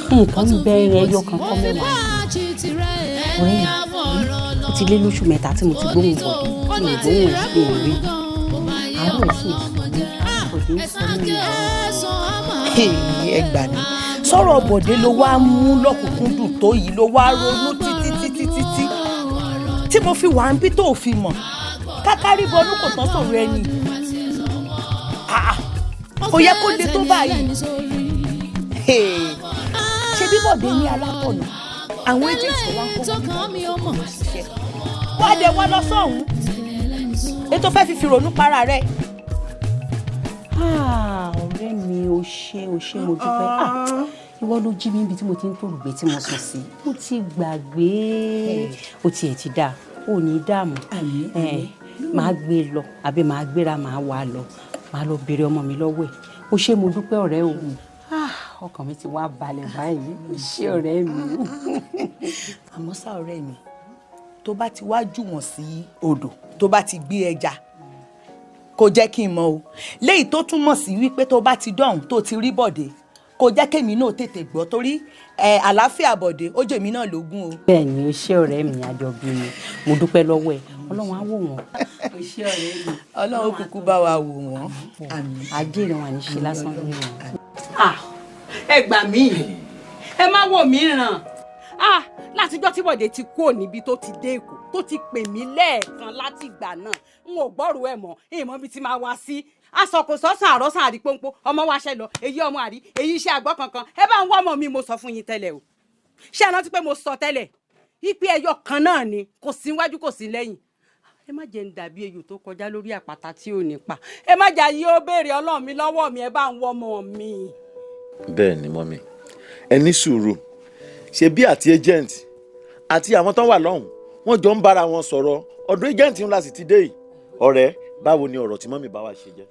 oníkan bẹ̀rẹ̀ ẹyọ kan kọ mẹ́wàá ọ̀rẹ́ mi ó ti lé lóṣù mẹ́ta tí mo ti gbóhùn Bọ̀dé tí mo gbóhùn ẹ̀ sí èrè àárọ̀ ẹ̀ sì Bọ̀dé ń sọ ní ẹ gbà mí sọ̀rọ̀ Bọ̀dé ló wá mú lọ́kùnkúndùn tó yìí ló wá ronú títí tí mo fi wà ń bí tó fi mọ̀ kákárí bọnú kò tán sọ̀rọ̀ ẹni kò yẹ kó lè tó báyìí ṣe bí Bọ̀dé ní alátọ̀nà àwọn agents wá ń kó wọn ṣiṣẹ́ wá dé wá lọ sọ́hún ètò fẹ́ fi ronú para rẹ̀. ọ̀rẹ́ mi ò ṣe mo dúpẹ́ ìwọ ló jí mi níbi tí mo ti ń tòrùgbé tí mo sùn sí mo ti gbàgbé ó tiẹ̀ ti dáa ò ní dààmú máa gbé lọ àbí máa gbéra máa wà lọ máa lọ béèrè ọmọ mi lọ́wọ́ ẹ̀ ó ṣe mo dúpẹ́ ọ̀rẹ́ o ọkàn mi ti wá balẹ̀ báyìí ó ṣe ọ̀rẹ́ mi. àmọ́ ṣá ọ̀rẹ́ mi tó bá ti wá jù wọ́n sí odò tó bá ti gbé ẹja kò jẹ́ kí n mọ̀ o léyìí tó túmọ̀ sí wípé tó bá ti dọ̀hún tó ti rí Bọ̀dé kò jẹ́ kémi náà tètè gbọ́ torí àlàáfíà Bọ̀dé ó jèmi náà lógún o. bẹ́ẹ̀ ni ó ṣe ọ̀rẹ́ mi àjọbí mi mo dúpẹ́ lọ́wọ́ ẹ̀ Ọlọ́run á wò wọ́n. ó ṣe ọ̀rẹ́ mi Ọlọ́run kúkú bá wa wò wọ́n. àjèrè wọn à ní ṣe lásán lórí wọn. ẹ gbà mí ẹ má wò mí ràn látijọ́ tí Bọ̀dé ti kúrò níbi tó ti dé Èkó tó ti pè mí lẹ́ẹ̀kan láti ìgbà náà n ò gbọ́rù ẹ̀ mọ́ èèmọ́ bíi ti máa wá sí asọ̀kò sọ́sàn àrọ́sàn àrí pọ́npọ́ ọmọ wa ṣẹ lọ èyí ọmọ àrí èyí iṣẹ́ àgbọ̀ kankan ẹ bá ń wọ́ ọmọ mi mo sọ fún yín tẹ́lẹ̀ o ṣé ẹ rántí pé mo sọ tẹ́lẹ̀ ipe ẹyọ kan náà ni kò sí iwájú kò sí lẹ́yìn ẹ má jẹ́ ń dàbí eyò tó kọjá lórí àpáta tí ò ní pa ẹ má jà yí ó béèrè Ọlọ́run mi lọ́wọ́ mi ẹ bá ń wọ́ ọmọ mi. bẹ́ẹ̀ ni mọ́mí ẹ ní sùúrù ṣe bí àti agent àti àwọn tó wà lọ́hùn wọ́n jọ ń bára wọn sọ̀rọ̀ ọ̀dọ̀ agent ńlá sì ti dé yìí ọ̀rẹ́ báwo ni ọ̀rọ̀ tí mọ́mí bá wà ṣe jẹ́.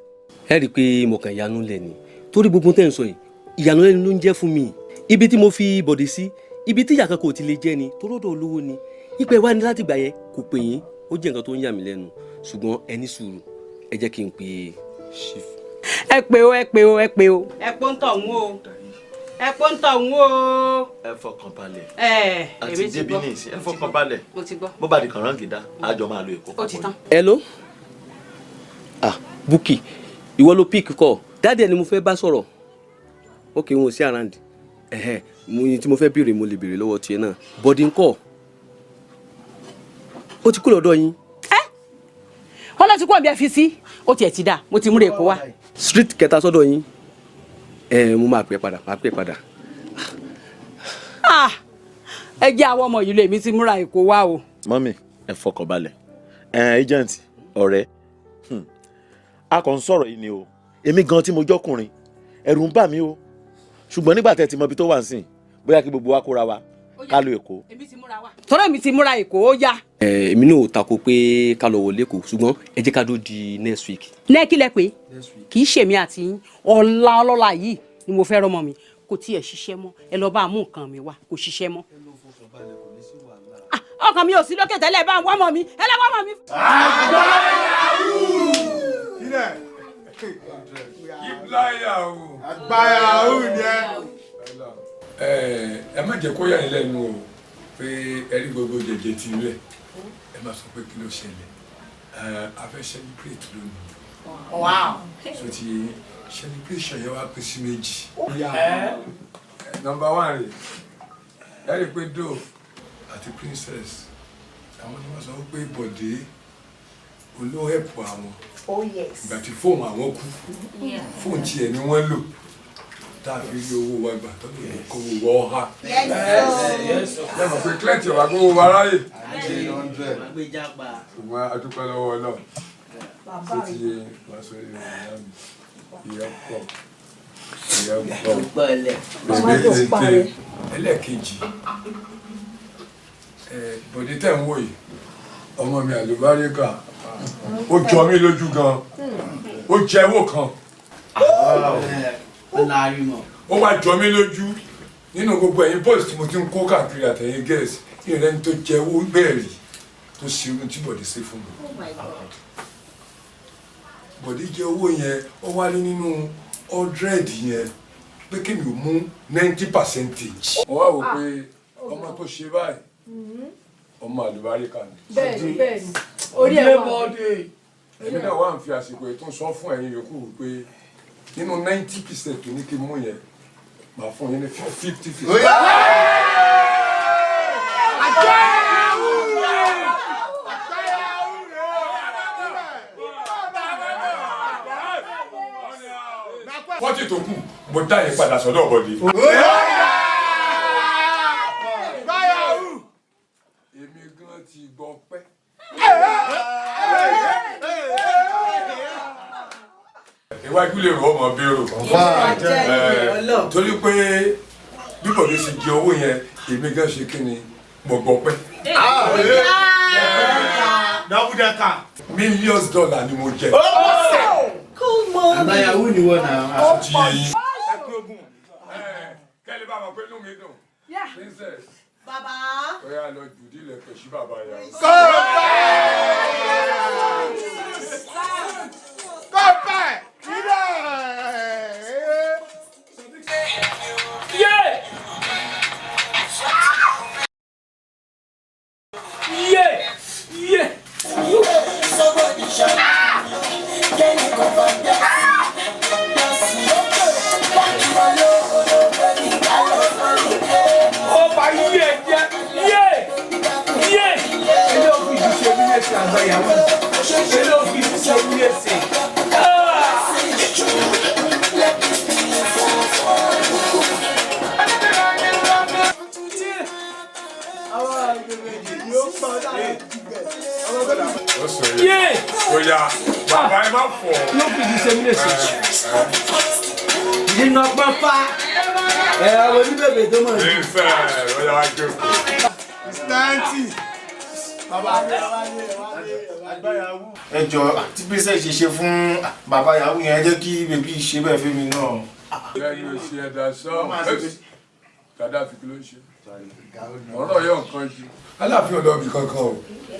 ẹ rí i pé mo kàn yanu lẹ ni torí gbogbo tẹ́ ń sọ yìí ìyanu lẹ́nu ló ń jẹ́ fún mi ibi tí mo fi Bọ̀dé sí ibi tí ìyá kan kò ti lè jẹ́ ni toródò olówó ni ipe wa ni láti gbà yẹn kò pè yín ó jẹ́ nǹkan tó ń yà mí lẹ́nu ṣùgbọ́n ẹ ní sùúrù ẹ jẹ́ kí n pe chief. ẹ pé o ẹ pé o ẹ pé o. ẹ pọ́ ń tọ̀ ń o ẹ pọ́ ń tọ̀ ń o. ẹ fọkàn balẹ̀. èmi ti gbọ́ ẹ fọkàn balẹ̀. mo ti gbọ́. bó bá di kànrán gidá àjọ máa lo èkó. ó ti tán. hello Bukky ìwọ ló pick call dáàdi ẹ ni mo fẹ́ bá sọ̀rọ̀ ok wọn ò sí around mo yin tí mo fẹ́ béèrè mo lè béèrè lọ́wọ́ tiẹ̀ náà bọ́dí ń kọ́ ó ti kú lọ́dọ̀ yín. wọ́n lọ ti kú ọ̀bí ẹ fi sí ó tiẹ̀ ti dà mo ti múra èkó wá. street kẹta sọ́dọ̀ yín mo máa pè é padà. ẹ jẹ́ àwọn ọmọ yìí lèmi ti múra èkó wá o. mọ́mì ẹ fọkàn balẹ̀ agent ọ̀rẹ́ a kàn ń sọ̀rọ̀ yìí ni o èmi gan tí mo jọ́kùnrin ẹ̀rù ń bà mí o ṣùgbọ́n nígbà tẹ́ ti mọ ibi tó wà ń sìn bóyá kí gbogbo wa kóra wa ká lọ èkó. tọ́rọ̀ mi ti múra èkó ó yá. èmi náà ò tako pé ká lọ wọlé kó ṣùgbọ́n ẹ jẹ́ ká dó di next week. nẹ́ẹ̀kì lẹ pé kì í ṣèmi àti yín ọ̀la ọlọ́la yìí ni mo fẹ́ rọ́mọ mi kò tiẹ̀ ṣiṣẹ́ mọ́ ẹ lọ bá a mú nǹkan mi wá kò ṣiṣẹ́ mọ́. ọkàn mi ò sí lókè tẹ́lẹ̀ bá ń wọ́mọ mi ẹ lọ́ wọ́mọ mi. àgbáyàwó ni ẹ má jẹ́ kó yà yín lẹ́nu o pé ẹ rí gbogbo jẹjẹ ti rẹ ẹ má sọ pé kí ló ṣẹlẹ̀ a fẹ́ celebrate lónìí so ti celebration yẹn wá pín sí méjì number 1 rè ẹ rí pé Doe àti Princess àwọn ni wọ́n sọ pé Bọ̀dé olóhẹ̀pọ̀ àwọn ìgbà tí fóònù àwọn kú fóònù tiẹ̀ ni wọ́n lò tá a fi rí owó wa gbà tó lè kó owó wọ́ ha. lẹ́nu pé client wà gbówó wa ráyè. ṣùgbọ́n a dúpẹ́ lọ́wọ́ Ọlọ́run tó ti yé wá sórí ìrìnàjò mi ìyá pọ̀ bèbè ẹlẹ́ẹ̀kejì Bọ̀dé tẹ̀ ń wò yìí ọmọ mi àlùbáríkà ó jọ mí lójú gan ó jẹ́wọ́ kan ó wá jọ mí lójú nínú gbogbo ẹ̀yin boys tí mo ti ń kó káàkiri àtẹ̀yìn girls ìrẹ́ni tó jẹ́wọ́ bẹ́ẹ̀rì tó ṣe ohun tí Bọ̀dé ṣe fún mi. Bọ̀dé jẹ owó yẹn ó wálé nínú 100 yẹn pé kí mi ò mú 90%. mo wá wò pé ọmọ tó ṣe báyìí ọmọ àlùbáríkà ni. bẹ́ẹ̀ni orí ẹ̀ wà. èmi náà wà ń fi àsìkò ètò sọ fún ẹ̀yin yòókù pé nínú 90% tó ní kí n mú yẹn màá fún yín ní 50%. Fọ́tì tó kù mo dá yẹn padà sọ́dọ̀ Bọ̀dé. Èmi gan ti gbọ́ pẹ́. Iwájú lè rọ ọmọ bẹ́rù. Torí pé bí Bọ̀dé ṣe jẹ owó yẹn èmi gan ṣe kí ni mo gbọ́ pẹ́. Millions dollar ni mo jẹ. àgbáyàwó ni wọ́n náà. Ti yẹyin. Kẹ́lẹ́ bá mọ̀ pé inú mi dùn. Princess. Bàbá. Ó yá lọ jùdí ilẹ̀kẹ̀ sí bàbá yà. Kọ́pẹ́. Oya, bàbá ẹ má fọ̀. Yóò fi di sẹ́mi lè sè. Ìdìnnà pọ́npá. Àwọn oníbèbè tó mọ̀ ní. Ìfẹ́ oya wá jókòó. Ìsìláǹtì. Bàbá ẹ jọ tí Princess ṣe fún bàbá yahoo yẹn ẹ jẹ́ kí bèbí ṣe bẹ́ẹ̀ fún mi náà. Lẹ́yìn oṣù ẹ̀dá sọ́ọ̀ dada fi kí ló ń ṣe. Ọ̀rọ̀ yóò nǹkan jù. Aláàfin ọ̀dọ́ mi kankan o.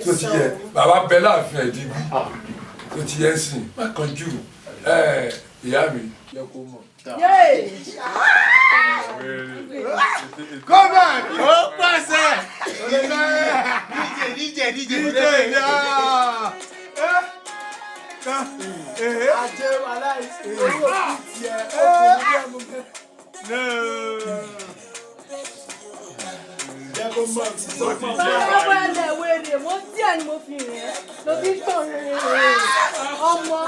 Tó ti yẹ bàbá bẹ láàfin ẹ̀ dìbí. tó ti yẹn sìn má kánjú ìyá mi yẹ kó mọ̀. Come on! Ó pàṣẹ! DJ Ajé aláìsí owó fìtì ẹ̀ ọkùnrin ẹ̀mú bẹ́ẹ̀. Jẹ́ kó mọ̀ sí sọ́kàn. Ọmọ ẹlẹ́ wèrè mo díẹ̀ ni mo fi rìn ẹ́ ló fi ń tàn rere ọmọ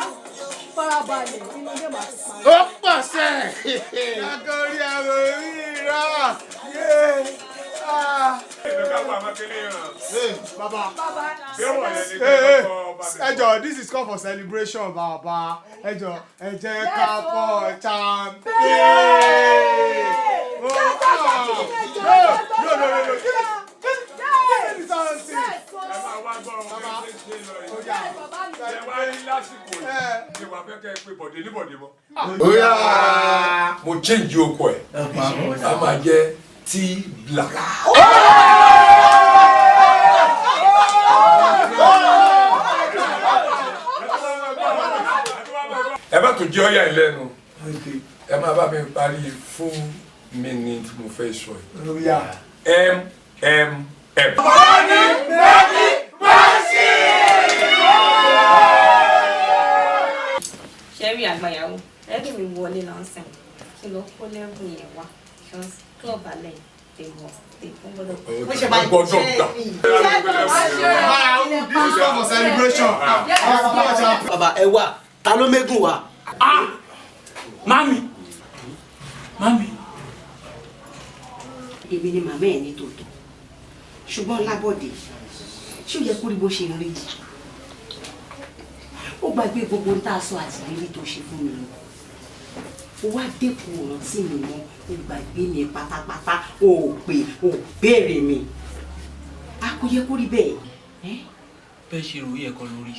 farabalẹ̀ inú ilé màá ti parí. Ó pàṣẹ! Lákòrí àwọn ìrírá! Baba. Ẹjọ, this is call for celebration, Baba. Ẹjọ, ẹ jẹ́ ká fọ́ champagne. Oya, mo change oko ẹ̀, a máa jẹ́ tea black. Ẹ bá tún jẹ́ ọ̀yà ìlẹ́nu, ẹ máa bá mi parí fún mi ní tí mo fẹ́ sọ yìí. MMM. Ṣẹ́rí àgbàyàwó ẹ̀ẹ́dì mi wọlé lọ́sàn kí ló kó lẹ́rù yẹn wá club alẹ́ tèmọ̀ tèmọ̀ gbọ́dọ̀. Mo ṣe máa gbọ́dọ̀ gbà. This is call for celebration. Bàbá ẹ wà ta ló mẹ́gùn wa. Mami. Èmi ni màmá ẹ̀ ní tòótọ́ ṣùgbọ́n Lábọ̀dé ṣé ó yẹ kó rí bó ṣe rí yìí ó gbàgbé gbogbo ń tà sọ àtìlẹ́yìn tó ṣe fún mi lọ ó wá dẹ́kun ọ̀ràn tí mi mọ́ ó gbàgbé mi pátápátá ó pè ó béèrè mi a kò yẹ kó rí bẹ́ẹ̀. Bẹ́ẹ̀ ṣe ròyìn ẹ̀kọ́ lórí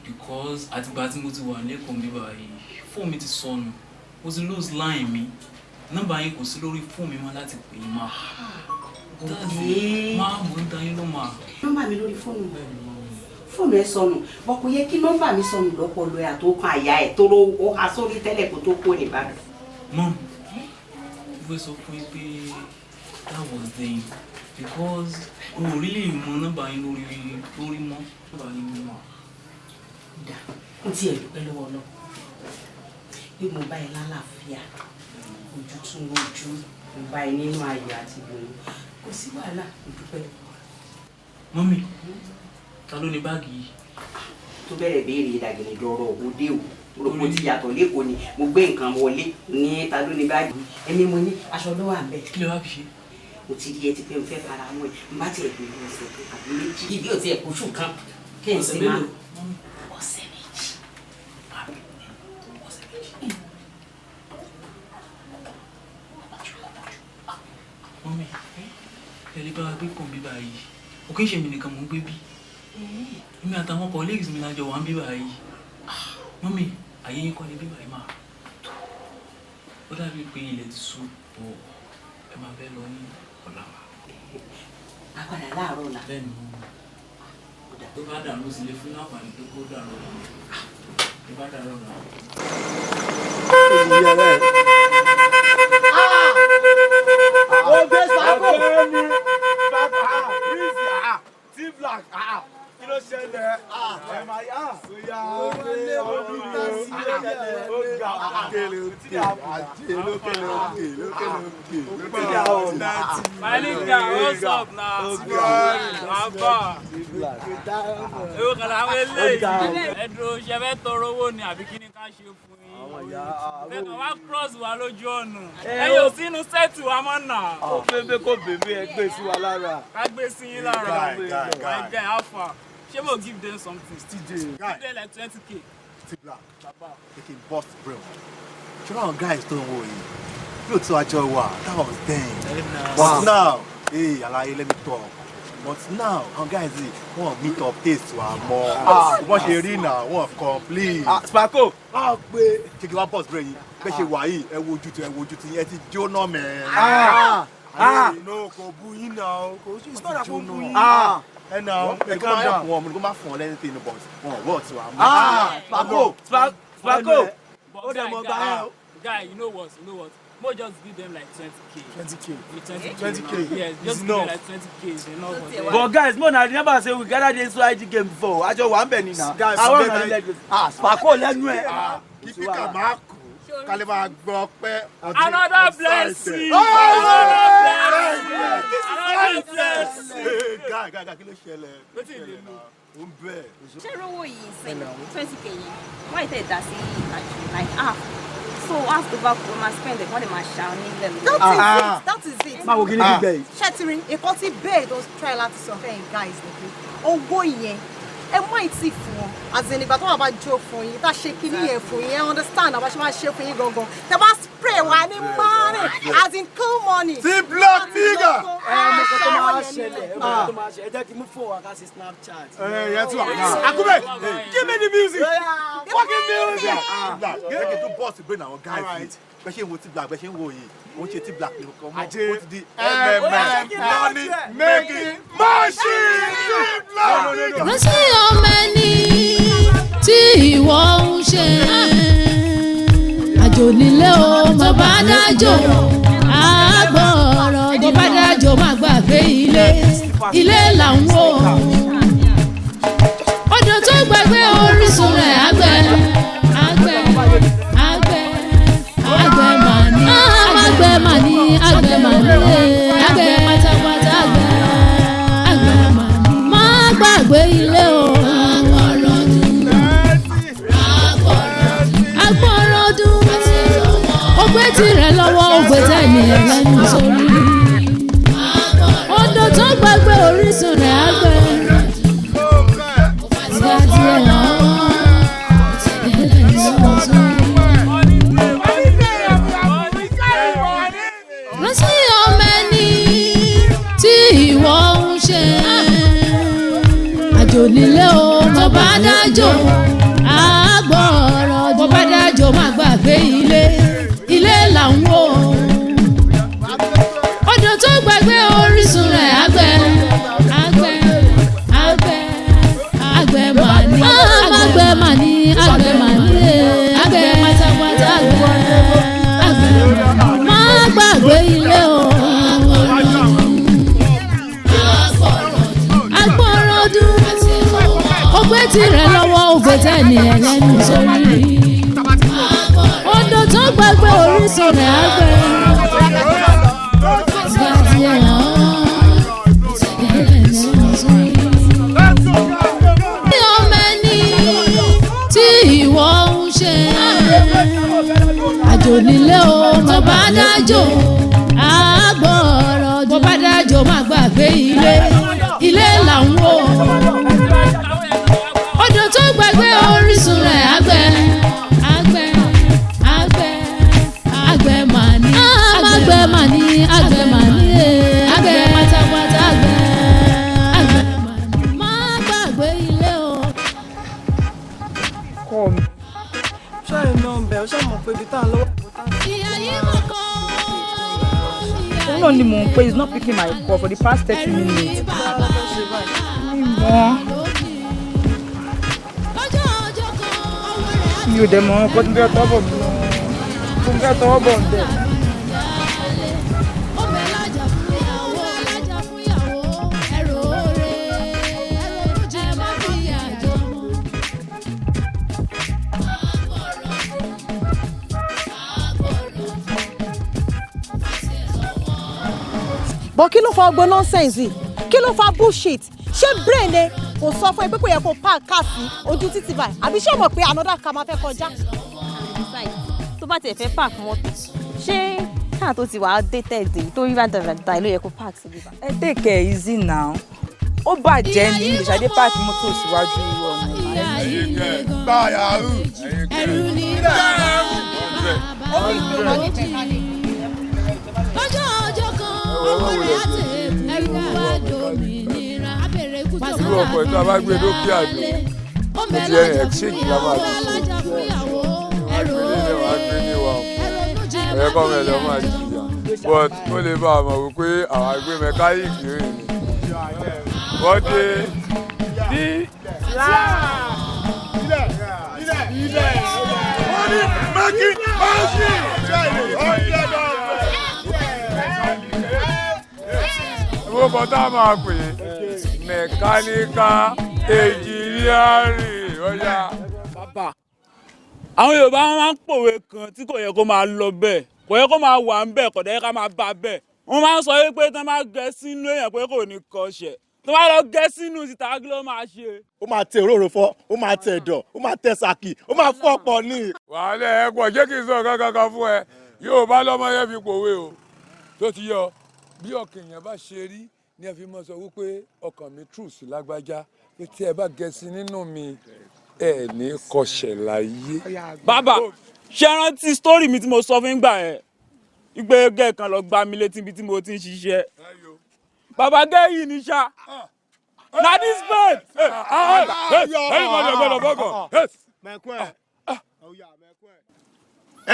because àtìgbà tí mo ti wà lẹ́kọ̀ọ́ mi báyìí fóònù mi ti sọnù mo ti lose line mi nọ́mbà yín kò sí lórí fóònù mi mọ́ láti pè é máa. Máa mọ̀ ń dayín ló máa. Nọ́mbà mi lórí fóònù ẹ sọnù bọ́ kò yẹ kí nọ́mbà mi sọnù lọ́pọ̀lọ́ ẹ̀ tó kan àyà ẹ̀ tó ó ha sórí tẹ́lẹ̀ kó tó kó ní Ìbàdàn. Mom, mo fẹ́ sọ fún yín pé that was then because o ò rí lè mọ nọ́mbà yín lórí mọ́ nọ́mbà yín mọ́ máa. Dà ó tiẹ̀ dúpẹ́ lọ́wọ́ lọ bí mo bá ẹ lálàáfíà ojú tún lójú mo bá ẹ nínú ayọ̀ àti ìdùnnú kò sí wàhálà mo dúpẹ́. Mọ́mì, ta ló ní báàgì yìí? Tó bẹ̀rẹ̀ béèrè ìdàgẹ̀lẹ̀ dọ̀rọ̀ òde o rògbò ti yàtọ̀ lẹ́kọ̀ọ́ ni mo gbé nǹkan wọlé ní ta ló ní báàgì ẹni mo ní aṣọ ló wà ń bẹ̀. Kí ló wá fi ṣe? Mo ti rí ẹ ti pé mo fẹ́ fara mọ́ ẹ n bá tiẹ̀ gbé ọ̀sẹ̀ àbí méjì ibi ò tiẹ̀ kóṣù kan kí n sì máa ọ̀sẹ̀ méjì. Mọ́mì, ẹ̀rí bá wa gbé pọ̀ bí báyìí o kì í ṣe mi nìkan mò ń gbé bí èmi àtàwọn colleagues mi lájọ wà ń bí báyìí. Mọ́mì, ayé yín kọ́ ni bí báyìí máa ó dàbí pé ilẹ̀ ti sú bọ̀ ẹ máa fẹ́ lọ ní ọ̀la wa. A padà láàárọ̀ ọ̀la. Bẹ́ẹ̀ni mo tó bá dàrú sílé fún láǹfààní pé kó dàrú ọ̀la tó bá dàrú ọ̀la. Oge Sako! Tea black! Kí ló ṣẹlẹ̀? Ẹ máa yá. Oya ọ̀gbẹ́ ọdún ní ọ̀gá òkèlè òkè. Àjẹ́ lókèlè òkè lókèlè òkè. Manika, what's up now? Abba. Ewo kan láwọn eléyìí. Ẹ̀dùn ṣe fẹ́ tọrọ owó ni àbí kí ni ká ṣe fún yín? Kẹ̀kọ́ wá cross wa lójú ọ̀nà. Ẹ yóò sínú sẹ́ẹ̀tì wa mọ́ nà. Ó bébé kó bébé ẹ gbé sí wa lára. Ká gbé sí yín lára. My guy, how far? Ṣé mo give them something? TJ. Give them like 20k. Tibla, they can bust bro. Ṣé àwọn guys tó ń wò yìí? Yóò tó àjọ wà, that was then. But now, hey, alaye let me talk. But now, àwọn guys yìí, wọ́n meet up taste wa mọ́. Wọ́n ṣe rí náà, wọ́n complete. Sparko, wọ́n gbé kékeré wá bust bro yìí. Bẹ́ẹ̀ ṣe wà yìí, ẹ wojú tí ẹ ti jóná mẹ́. No, kò bú yín náà, kò sí ìtọ́jà kò bú yín. ẹ nà ẹ calm down wọn mo ní kó má fún ọ lẹ́yìn tí inú bọ̀ wọn wọ́ọ̀ tí wàá mú. Spako ó dẹ̀ mọ̀ gbà yẹn o. Guy, you know what? Mo just give them like 20k. 20k. Yes, just give them like 20k. It's enough. But guys, mo na remember say we gather this IG game before. Ajo wa nbe ni na. Guys, Spako lẹ́nu ẹ. Kiki ka ma ku. Kale ma gbọ́ pé Another blessing. Guy, kí ló ṣẹlẹ̀? Wetin dey do? O nbe. Ṣé rówó yìí sìn 20k yìí? Why tẹ̀ dá sí like half? So after back we must spend the money must shall need them. That is it. Ma wo kini big guy. Shetiri, nǹkan tí bẹ́ẹ̀ tó try láti sọ fẹ́ guys ni pé owó yẹn ẹ má tí fún wọn as in ìgbà tó wà bá jó fún yín tá ṣe kíní yẹn fún yín understand àbá ṣe máa ṣe fún yín gangan tẹ bá spray wà ní money as in cool money. Ti block nigga. Mo ko tó máa ṣẹlẹ̀ mo tó máa ṣe ẹ jẹ́ kí mú fún wa ká sí Snapchat. Yẹn tí wà. Akube, give me the music. Fucking music. Gẹ́gẹ́ kí n tó boss brain àwọn guys. Bẹ́ ṣe ń wo ti black bẹ́ ṣe ń wo yìí. Wọ́n ṣe ti black ní ọkọ̀ mọ́. Ó ti di money making machine. rántí ọmọ ẹni tí ìwọ ń ṣe àjò nílé o tó bá dájò àgbọ̀rọ̀ tó bá dájò má gbàgbé ilé là ń wò odò tó gbàgbé orísun rẹ̀ àgbẹ̀ màní àgbẹ̀ pátápátá àgbẹ̀ màní má gbàgbé ilé o. Agbọ̀rọ̀dún ògbé tirẹ̀ lọ́wọ́ ògbé tẹ̀lé ẹlẹ́nu sórí odò tó gbàgbé orísun rẹ̀ àgbẹ̀ rántí ọmọ ẹni tí ìwọ ń ṣe àjò nílé o tó bá dájò àgbọ̀rọ̀ tó bá dájò má gbàgbé ilé là ń wò odò tó gbàgbé orísun rẹ̀ àgbẹ̀ màní àgbẹ̀ pátápátá àgbẹ̀ má gbàgbé ilé o. Agbọ̀rọ̀dún ògbé tirẹ̀ lọ́wọ́ ògbé tẹ̀lé ẹlẹ́nu sórí odò tó gbàgbé orísun rẹ̀ àgbẹ̀ ọmọ ẹni tí ìwọ ń ṣe àjò nílé o tó bá dájò àgbọ̀rọ̀ tó bá dájò má gbàgbé ilé là ń wò odò tó gbàgbé orísun rẹ̀ àgbẹ̀ màní àgbẹ̀ pátápátá àgbẹ̀ màní má gbàgbé ilé o. Kọ́ mi ṣáà iná ọbẹ̀ ọ ṣáà mọ̀ pé ibi tá à ń lọ́wọ́. ìyá yìí mọ̀ kọ́ òun náà ni mò ń pè is not picking my call for the past 30 minutes. Mi ò dẹ̀ mọ̀ ọ́n kó tí ń fẹ́ tọ́ bọ̀ mí lọ tó ń fẹ́ tọwọ́ bọ̀ ń bẹ̀. But kí ló fa ọgbọ́n nonsense yìí kí ló fa bullshit ṣé brain ẹ kò sọ fún ẹ pé kò yẹ kó park car sí ojú títì báyìí àbí ṣé o mọ̀ pé another car máa fẹ́ kọjá. tó bá tiẹ̀ fẹ́ park mọ́tò ṣé káà tó ti wà á dé tẹ̀dé tó rí bá dàda ló yẹ kó park síbí bá. Ẹ take it easy now ó bàjẹ́ ní ìṣàdé páàkì mọ́tò síwájú ọ̀nà ẹrù ní ọjọ́ kan ọmọ rẹ̀ àti ẹrù wá dòmìnira abẹ́rẹ́ ikú tó irú ọkọ̀ ètò abágbé lókè àdó ó ti ẹ̀rìn exchange la máa fi ṣe àgbélé ni wàá gbé ní wa ẹ̀yẹ kọ́ mi ẹ̀lọ́ máa jìyà but ó lè bá a mọ̀ wípé àwọn àgbé mẹkáníìkì rìn ni ó bọ́dé ní. Owó kan tá a máa pè é mẹkáníkà èjìlíárì ọjà. Bàbá àwọn Yorùbá wọn máa ń pòwe kan tí kò yẹ kó máa lọ bẹ́ẹ̀ kò yẹ kó máa wà ń bẹ́ẹ̀ kò dẹ̀ yẹ ká máa bá bẹ́ẹ̀ wọ́n máa ń sọ wípé tí wọ́n máa gẹ sínú èèyàn pé kò ní kọsẹ̀ tí wọ́n bá lọ gẹ sínú títa kí ló máa ṣe. ó máa tẹ òróró fọ ó máa tẹ ẹ̀dọ̀ ó máa tẹ sàkì ó máa fọ́ pọ̀ ní. wàhálà ẹ pọ̀ jẹ́ kí n sọ kankan fún ẹ Yorùbá lọ́mọ yẹn fi pòwe o tó ti yọ bí ọkàn èèyàn bá ṣe rí ni ẹ fi mọ sọ wípé ọkàn mi true sí lágbájá pé tí ẹ bá gẹ sí nínú mi ẹ ní kọsẹ̀ láyé. Bàbá ṣe rántí sítórì mi tí mo sọ fún gbà yẹn ìgbé gẹ́ kan lọ gbá mi létí ibi tí mo ti ń ṣiṣẹ́ bàbá gẹ́ yìí ní ṣá na this bed.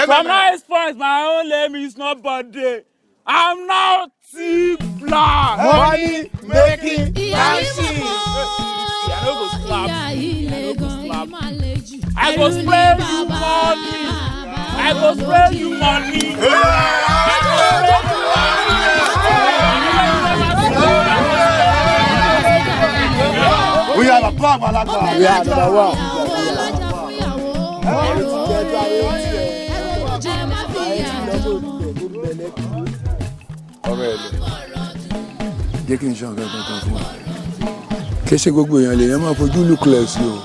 From now henceforth my own name is not Bode I'm now T-Black. Money making dancing. I no go slap. I go spray you money. I go spray you money. We are the bag malaga. We are the one. ọmọ ẹ lẹ jẹ́ kí n ṣe ọ̀gá kankan fún ẹ kí ṣe gbogbo èèyàn lè yẹn máa fojú lùkùlẹ̀ sí o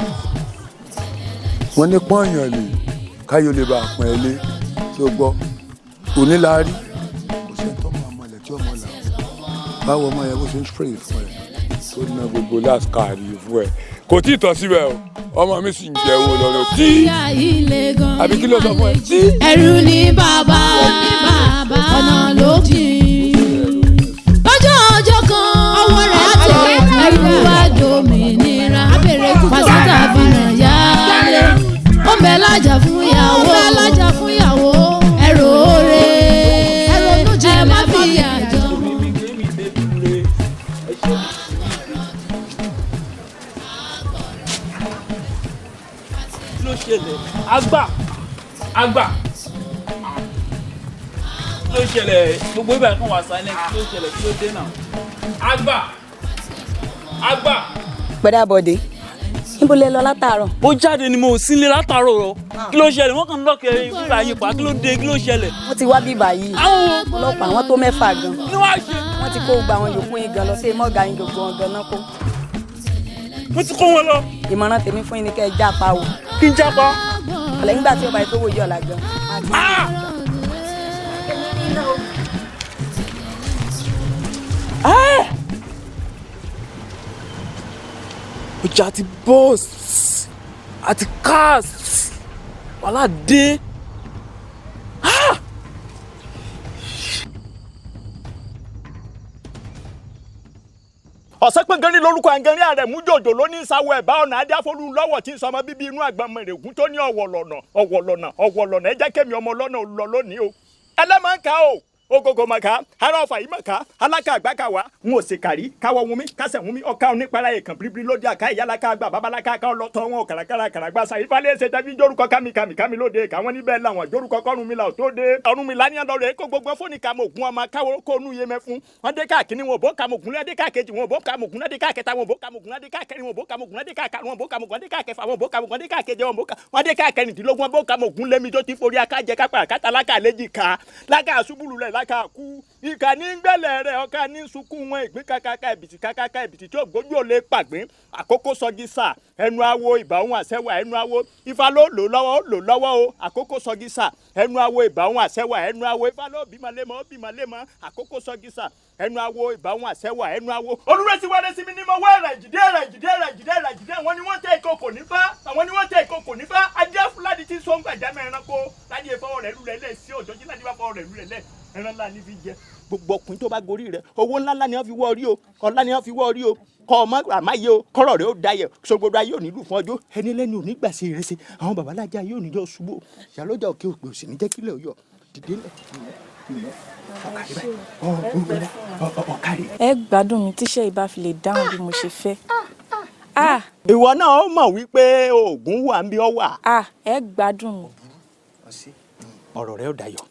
wọ́n ní pọ́nyàn lè káyọ̀ lè bá pọ́n ẹ lé tí ó gbọ́ oníláárí kò ṣe ń tọ́ mọ́ ọmọ ilẹ̀ tí ọmọ là báwo ọmọ yẹn bó ṣe ń spray fún ẹ tó ná gbogbo láàkàrí fún ẹ kò tí ì tọ́ síbẹ̀ o ọmọ mi sì ń jẹ owó lọ́dọ̀ tí àbí kí ló sọ fún ẹ tí. ẹrù ní bàbá ọ̀nà ló jìn lọ́jọ́ ọjọ́ kan ọwọ́ rẹ̀ á tẹ̀ ẹrù wá dòmìnira pàṣítà fìràn yálé ó ń bẹ lájà fún ìyàwó ẹrù oore ẹ má fi àjọ. ló ṣẹlẹ̀ àgbà ló ṣẹlẹ̀ gbogbo ibà kan wà silent ló ṣẹlẹ̀ kí ló dé náà àgbà. Bọ̀dá Bọ̀dé níbo lẹ lọ látàárọ̀. mo jáde ni mo sílé látàárọ̀ rọ kí ló ṣẹlẹ̀ wọ́n kàn ń lọ́kẹ́ bíbá yín pa kí ló dé kí ló ṣẹlẹ̀. wọ́n ti wá bíbá yìí ọlọ́pàá wọn tó 9 gan. ní wàá ṣe. wọ́n ti kó gba àwọn yòókù yín gan lọ sí mọ́gà yín gbogbo wọn gan náà kó. mo ti kó wọn lọ. ìmọ̀ràn tèmi fún yín ni kẹ́ ẹ jápa o. kí n jápa. ọ̀lẹ́ nígbà tí ọba yìí tó wòye ọ̀la gan. ọjà àti bọ́ọ̀sì àti cars wàhálà dé. ọ̀sẹ̀ pé gan ní lórúkọ àgẹ́rí ààrẹ mú jòjò ló ní ìsàwọ̀ ẹ̀bá ọ̀nà adéáfólú lọ́wọ́ tí ń sọmọ bíbí inú àgbọ̀mọ̀ èrègún tó ní ọ̀wọ̀ lọ́nà ẹ jẹ́ kémi ọmọ lọ́nà lọ lónìí o ẹlẹ́mọ̀ ń ká o ogogo maka ara ọfà yìí maka alaka àgbàkà wa n ò sì kàrí káwọ wumi kásẹ̀ wumi ọ̀ka onípara èèkàn bíríbírí lóde àká ìyálaka àgbà babalaka ká ọlọ́tọ̀ wọn kàràkàrà kàràgbà sa ìfàlẹ́ ṣe tẹ́bí jórúkọ kámi lóde káwọn níbẹ̀ làwọn jórúkọ kọ́rùnmílà ò tó dé ọ̀rùnmílà ní àlọ́ rẹ̀ kó gbogbo fóònù kàmọ̀gùn ọmọ káwọ́ kónú yé mẹ́fún wọn dé káàkiri wọn bó kàmọ̀gùn lẹ́dẹ́ káàkejì wọn bó kàmọ̀gùn lẹ́dẹ́ káàkẹta wọn bó kàmọ̀gùn lẹ́dẹ́ káàkẹrin wọn bó kàmọ̀gùn lẹ́dẹ́ káàkẹrin wọn bó kàmọ̀gùn lẹ́dẹ́ káàkẹfà wọn bó kàmọ̀gùn lẹ́dẹ́ káàkeje wọn dé káàkẹrìndínlógún wọn bó kàmọ̀gùn lẹ́mi tó ti forí akájẹ kápá àkátà lákà lẹ́jì ká lákà ṣubúlù lẹ̀ lákà kú ìkànnì gbẹ̀lẹ̀ rẹ̀ ọ̀ka ní sunkún wọn ìgbín kàkàkà ìbìtì tí ògbójú ò lè pàgbín àkókò sọjí sà ẹnu awo ìbáwọn àṣẹwà ẹnu awo ifá ló lò lọ́wọ́ o àkókò sọjí sà ẹnu awo ìbáwọn àṣẹwà ẹnu awo ifá ló bímọ lémọ àkókò sọjí sà ẹnu awo ìbáwọn àṣẹwà ẹnu awo. olùrẹsì wẹrẹ sí mi ní mo wá ẹrẹ̀jìdẹ́ wọn ni wọ́n tẹ ìkòkò nífà adé fúlàdì tí sọ́ngbà jámẹ́ ẹranko láti ìfọwọ́ rẹ̀ lulẹ̀ lẹ̀ sí òjòjì láti bá fọwọ́ rẹ̀ lulẹ̀ lẹ̀ ẹran ńlá ní fi jẹ gbogbo ọkùnrin tó bá gorí rẹ̀ owó ńlá ni wọ́n fi wọ́ orí o ọlá ni wọ́n fi wọ́ orí o kọ́ ọmọ àmáyé o kọ́rọ̀ rẹ̀ ó dayẹ̀ sọgbọdọ̀ ayé òní lù fún ọjọ́ ẹni lẹ́nu òní gbàsí rẹ̀ ṣe àwọn babalájà ayé òní jọ ṣubú ìyálójà òkè òpè òsì ní jẹ́ kílẹ̀ ọyọ dìde lẹ̀ ẹ gbádùn mi tíṣẹ́ ìbá fi lè dáhùn bí mo ṣe fẹ́. ìwọ náà ó mọ̀ wípé oògùn wà ń bí ọ wà. ẹ gbádùn mi. ọ̀rọ̀ rẹ ó dayọ̀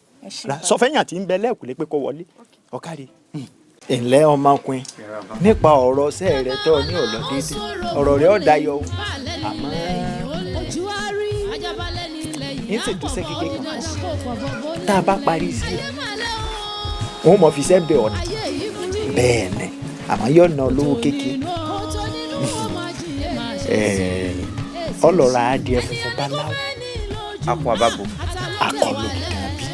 sọfẹ́yìn àti ń bẹ lẹ́ẹ̀kúlé pé kó wọlé ọ̀kárí. ǹlẹ́ ọmọkùnrin nípa ọ̀rọ̀ ṣẹ́ rẹ tó ní ọ̀lọ́ déédéé ọ̀rọ̀ rẹ ó dayọ̀ àmọ́ ń ṣètò iṣẹ́ kékeré kan tá a bá parí iṣẹ́ wọn mọ̀ fi iṣẹ́ bẹ̀ ọ̀nà bẹ́ẹ̀ ni àmọ́ yóò ná olówó kékeré ọlọ́ra adìẹ funfun báláwo akọ àbábò akọlù tàbí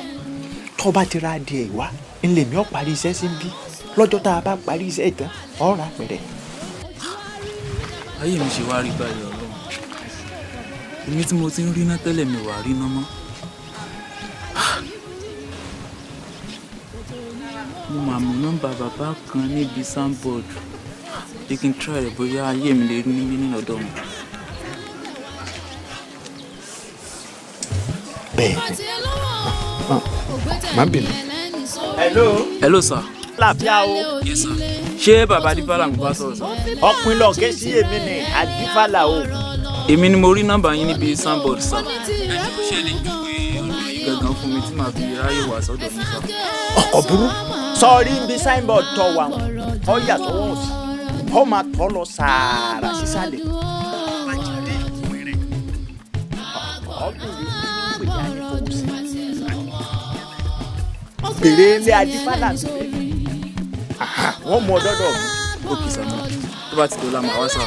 tó bá ti ra adìẹ ìwá ńlẹ̀ mi ò parí iṣẹ́ sí bí lọ́jọ́ tá a bá parí iṣẹ́ ìtàn ọ̀rọ̀ àpẹẹrẹ. ayé mi ṣe wá rí báyìí ọlọ́run èmi tí mo ti ń rí iná tẹ́lẹ̀ mi wà rí iná mọ́. mo máa mú nọ́mbà bàbá kan níbi soundboard jẹ́ kí n try rẹ̀ bóyá ayé mi lè rí níbí nínú ọ̀dọ̀ wọn. bẹ́ẹ̀ má bínú. hello sir. láàbíà o. yes sir. ṣé bàbá adífàlà ń bá sọ̀rọ̀ sọ. ọkùnrin lọ ké sí èmi ní adífàlà o. èmi ni mo rí nọ́mbà yín níbi soundboard sir. ṣé lè júwe ọ̀dọ̀ yìí gangan fún mi tí màá fi ráyè wá sọ́dọ̀ mi sir. ọkọ̀ burú sọrí ibi signboard tọ wà ọ yàtọ̀ wọ́n sí ọ máa tọ́ lọ sàárà sísàlẹ̀. bèrè ilé adífàlà mi wọ́n mú ọdọ́dọ̀ mi. ó kì í sọ náà tó bá ti dọ́là màá wá sá.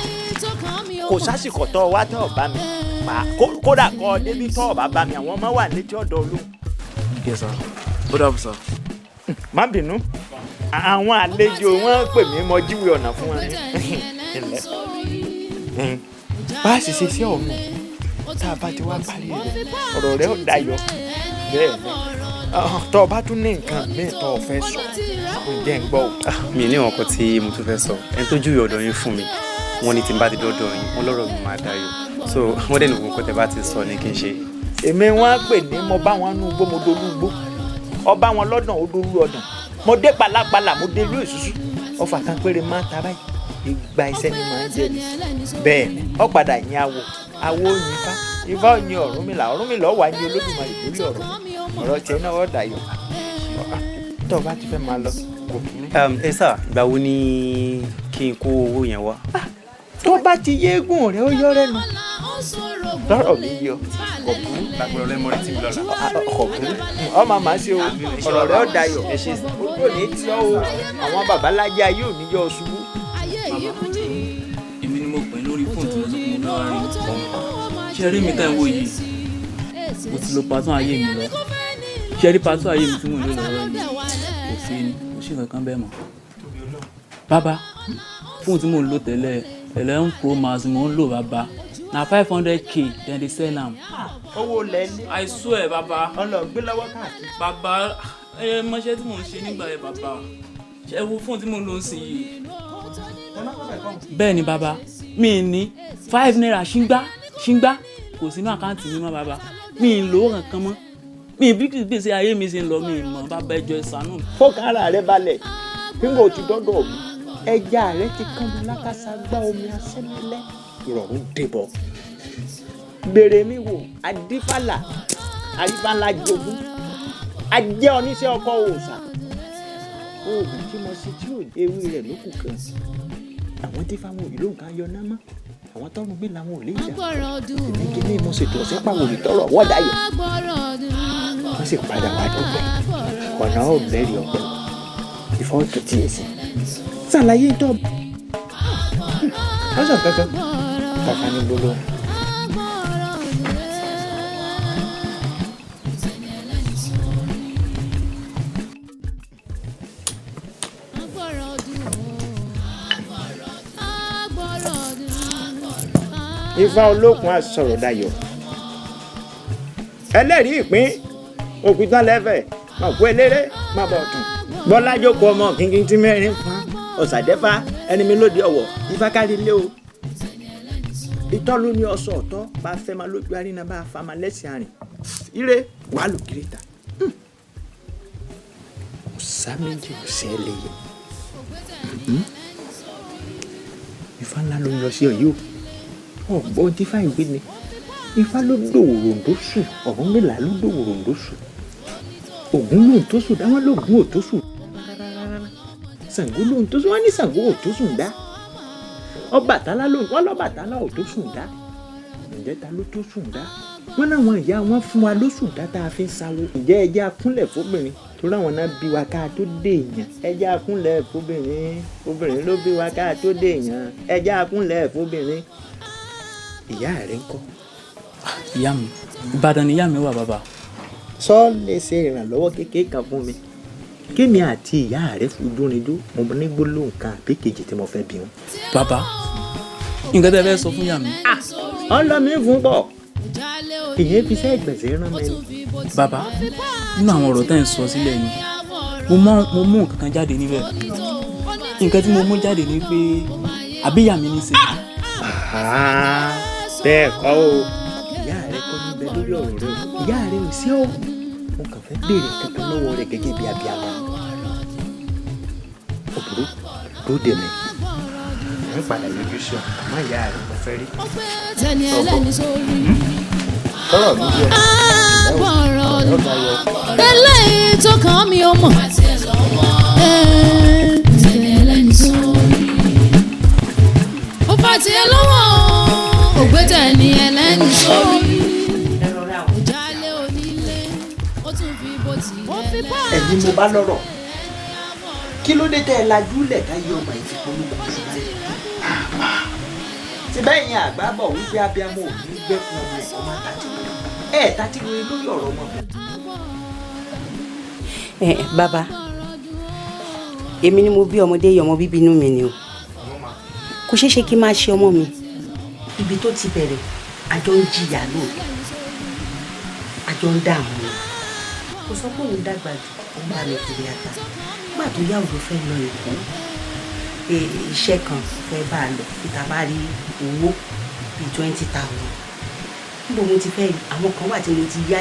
kò sásìkò tó wá tó bá mi kódà kọ débi tó bá bá mi àwọn ọmọ wà létí ọ̀dọ̀ olóhùn. yes sir ó dàbọ̀ sir. má bínú àwọn àlejò wọn pè mí mọ jíwèé ọ̀nà fún wọn ní bá a sì ṣe sí ọ̀hún tá a bá ti wá parí rẹ̀ ọ̀rọ̀ rẹ̀ ó dayọ̀ bẹ́ẹ̀ ni tó o bá tún ní nǹkan míì tó o fẹ́ sọ kò jẹ́ ń gbọ́ o. mi ní ọkọ tí mo tún fẹ́ sọ ẹni tó júwe ọ̀dọ̀ yín fún mi wọ́n ní tí n bá ti dọ́dọ̀ yín wọ́n lọ́rọ̀ mi máa dayọ̀ so wọ́n dẹ̀ nìkan kọ́tẹ́ bá ti sọ ní kí n ṣe. èmi wọn á pè ní mo bá wọn nú igbó mo dolú igbó ọba wọn lọ́dàn ó dolú ọ̀dàn mo dé palapala mo dé ìlú ìṣúṣú ọfà kan péré máa ń ta báyìí ìgbà iṣẹ́ ni máa ń jẹ ní bẹ́ẹ̀ ni ọ padà yin awo yin ifá yin Ọ̀rúnmìlà wà yin Olódùmarè lórí ọ̀rọ̀ tiẹ̀ náà wọ́n dayọ̀ tó o bá ti fẹ́ máa lọ. ẹ sà ìgbà wo ni kí n kó owó yẹn wá. tó bá ti yéégún rẹ ó yọ rẹnu lọ́rọ̀ mi yọ kọ̀ọ̀kú lágbára ọlẹ́mọ rẹ tí mi lọ́la. kọ̀ọ̀kú ọmọ màá ṣe o ọ̀rọ̀ rẹ ó dayọ̀ ojú ò ní tí ọ́ o àwọn babalájá yóò ní yọ ṣubú. èmi ni mo pè lórí fóònù tí mo sọ fún mi lọ́wọ́ rí ṣe rí mi tá ìwọ yìí mo ti lo pàtó ayé mi lọ ṣe rí pàtó ayé mi tí mo lò lọ́wọ́ yìí kò sí ni kò sí nǹkan bẹ́ẹ̀ mọ́. bàbá fóònù tí mo ń lò tẹ́lẹ̀ 11 Pro Max mo ń lò bàbá na 500k then they sell am. owó lẹ́ni. I swear bàbá. ọlọ́ọ̀gbé lọ́wọ́ káàkiri. bàbá ẹ mọṣẹ́ tí mò ń ṣe nígbà yẹn bàbá ṣe wo fóònù tí mò ń lò sí yìí. bẹ́ẹ̀ ni bàbá mi ní 5 naira ṣíngbá kò sínú àkáǹtì mi mọ́ bàbá mi ì lówó kankan mọ́ mi ì bí gbèsè ayé mi ṣe ń lọ mi ì mọ̀ bàbá ẹjọ́ ìsànú. fọ́ọ̀kàn ara rẹ balẹ̀ nígbà tí dọ́dọ̀ mi ẹja rẹ ti kán mi lákàsá gbá omi asẹ́mẹ́lẹ́ ìrọ̀rùn débọ̀. bèrè mi wò adífàlà jogún ajẹ́ oníṣẹ́ ọkọ̀ òòṣà oògùn tí mo ṣe tí ò ewé rẹ̀ ló kù kan àwọn tí fáwọn òbí ló ń ká yọ náà mọ́ àwọn tọrùn mi làwọn ò lè jà èmi kì í ní mo ṣètò ọ̀sẹ̀ pàwọn òbí tọrọ wọ́n dayọ̀ wọ́n sì padà wá dúpẹ́ ọ̀nà ò lẹ́rìí ọ̀pẹ ìfọ́tò tí yẹ sí ṣàlàyé tó ọ̀sán kankan kàkà ní gbogbo. Ifá Olókun á sọ̀rọ̀ dayọ̀ ẹlẹ́rìí ìpín òkúta lẹ́fẹ̀ẹ́ máa kú eléré máa bọ̀ tún bọ́lá jókòó ọmọ kínkín tí mẹ́rin fa ọ̀sàdẹ́fà ẹni mi lóde ọ̀wọ̀ Ifá kárí lé o ìtọ́lú ní ọ̀sọ̀ ọ̀tọ́ bá fẹ́ máa lójú àrínà bá fa máa lẹ́sìn àrìn ire wàá lò kiri ta ọ̀sá méjì ọ̀sẹ̀ ẹlẹ́yẹ Ifá ńlá ló ń lọ sí ọ̀yọ́ ọ̀gbọ́n tí fáìn gbé ni Ifá ló dòwòrò ń tó sùn Ọ̀rúnmìlà ló dòwòrò ń tó sùn Ògún ló ń tó sùn dá wọn lóògùn ò tó sùn Ṣàngó ló ń tó sùn wọn ní Ṣàngó ò tó sùn dá Ọbàtálá ló ń wọn lọ́bàtálá ò tó sùn dá ǹjẹ́ ta ló tó sùn dá wọn láwọn ìyá wọn fún wa lóṣù dá tá a fi ń sáwó ǹjẹ́ ẹ jẹ́ akúnlẹ̀ fóbìnrin torí àwọn náà bí wa ká tó dé èèyàn ẹ jẹ́ akúnlẹ̀ fóbìnrin obìnrin ló bí wa ká tó dé èèyàn ẹ jẹ́ akúnlẹ̀ fóbìnrin. Ìyá rẹ̀ ń kọ́. Ìyá mi Ìbàdàn ni ìyá mi wà bàbá. Sọ lè ṣe ìrànlọ́wọ́ kékeré kan fún mi kémi àti ìyá rẹ̀ fojú rinjú mo ní gbólóhùn kan àbí kejì tí mo fẹ́ bí wọn. Bàbá nǹkan tẹ́ fẹ́ sọ fún ìyá mi. Ọlọ́mi fún bọ̀ ìyẹn fi iṣẹ́ ìgbẹ̀sẹ̀ rán mẹ́rin. Bàbá nínú àwọn ọ̀rọ̀ tẹ́ ń sọ sílẹ̀ yìí mo mú nǹkan kan jáde níbẹ̀ nǹkan tí mo mú jáde ni pé àbíyá mi ní í ṣe. Bẹ́ẹ̀ kọ́ o ìyá rẹ kọ́ níbẹ̀ lórí ọ̀rọ̀ rẹ o ìyá rẹ ò sí o mo kàn fẹ́ béèrè kankan lọ́wọ́ rẹ gẹ́gẹ́ bí abiyamọ. Òbúrú tó dè mí ń padà yọjú sí ọ àmọ́ ìyá rẹ mo fẹ́ rí. Sọ̀rọ̀ mi jẹ́ eléyìí tó kàn mí ó mọ̀ tẹ̀lé ẹlẹ́ni sórí ó bá tiẹ̀ lọ́wọ́ ògbé tẹ̀lé ẹlẹ́ni sórí òjálé onílé ó tún fi bó tilẹ̀ lẹ́yìn. Ẹ̀yin mo bá lọ́rọ̀ kí ló dé tẹ́ ẹ lajú lẹ̀ ká yí ọmọ yìí fi polówó oṣù báyìí. Ti bẹ́ẹ̀ yẹn àgbà bọ̀ wípé abiyamọ ò ní gbẹ́kun ọmọ ẹ̀kọ́ máa tàjú tàti wo lórí ọ̀rọ̀ ọmọ. Bàbá èmi ni mo bí ọmọdé yìí ọmọ bíbí inú mi ni o kò ṣeé ṣe kí n máa ṣe ọmọ mi ibi tó ti bẹ̀rẹ̀ àjọ ń jìyà lóòótọ́ àjọ ń dààmú ni kò sọ pé òun dàgbà jù òun bá mi kiri ata nígbà tó yá òun fẹ́ lọ Èkó iṣẹ́ kan fẹ́ bá a lọ níta bá rí owó bíi 20,000 níbo mo ti fẹ́ àwọn kan wà tí mo ti yá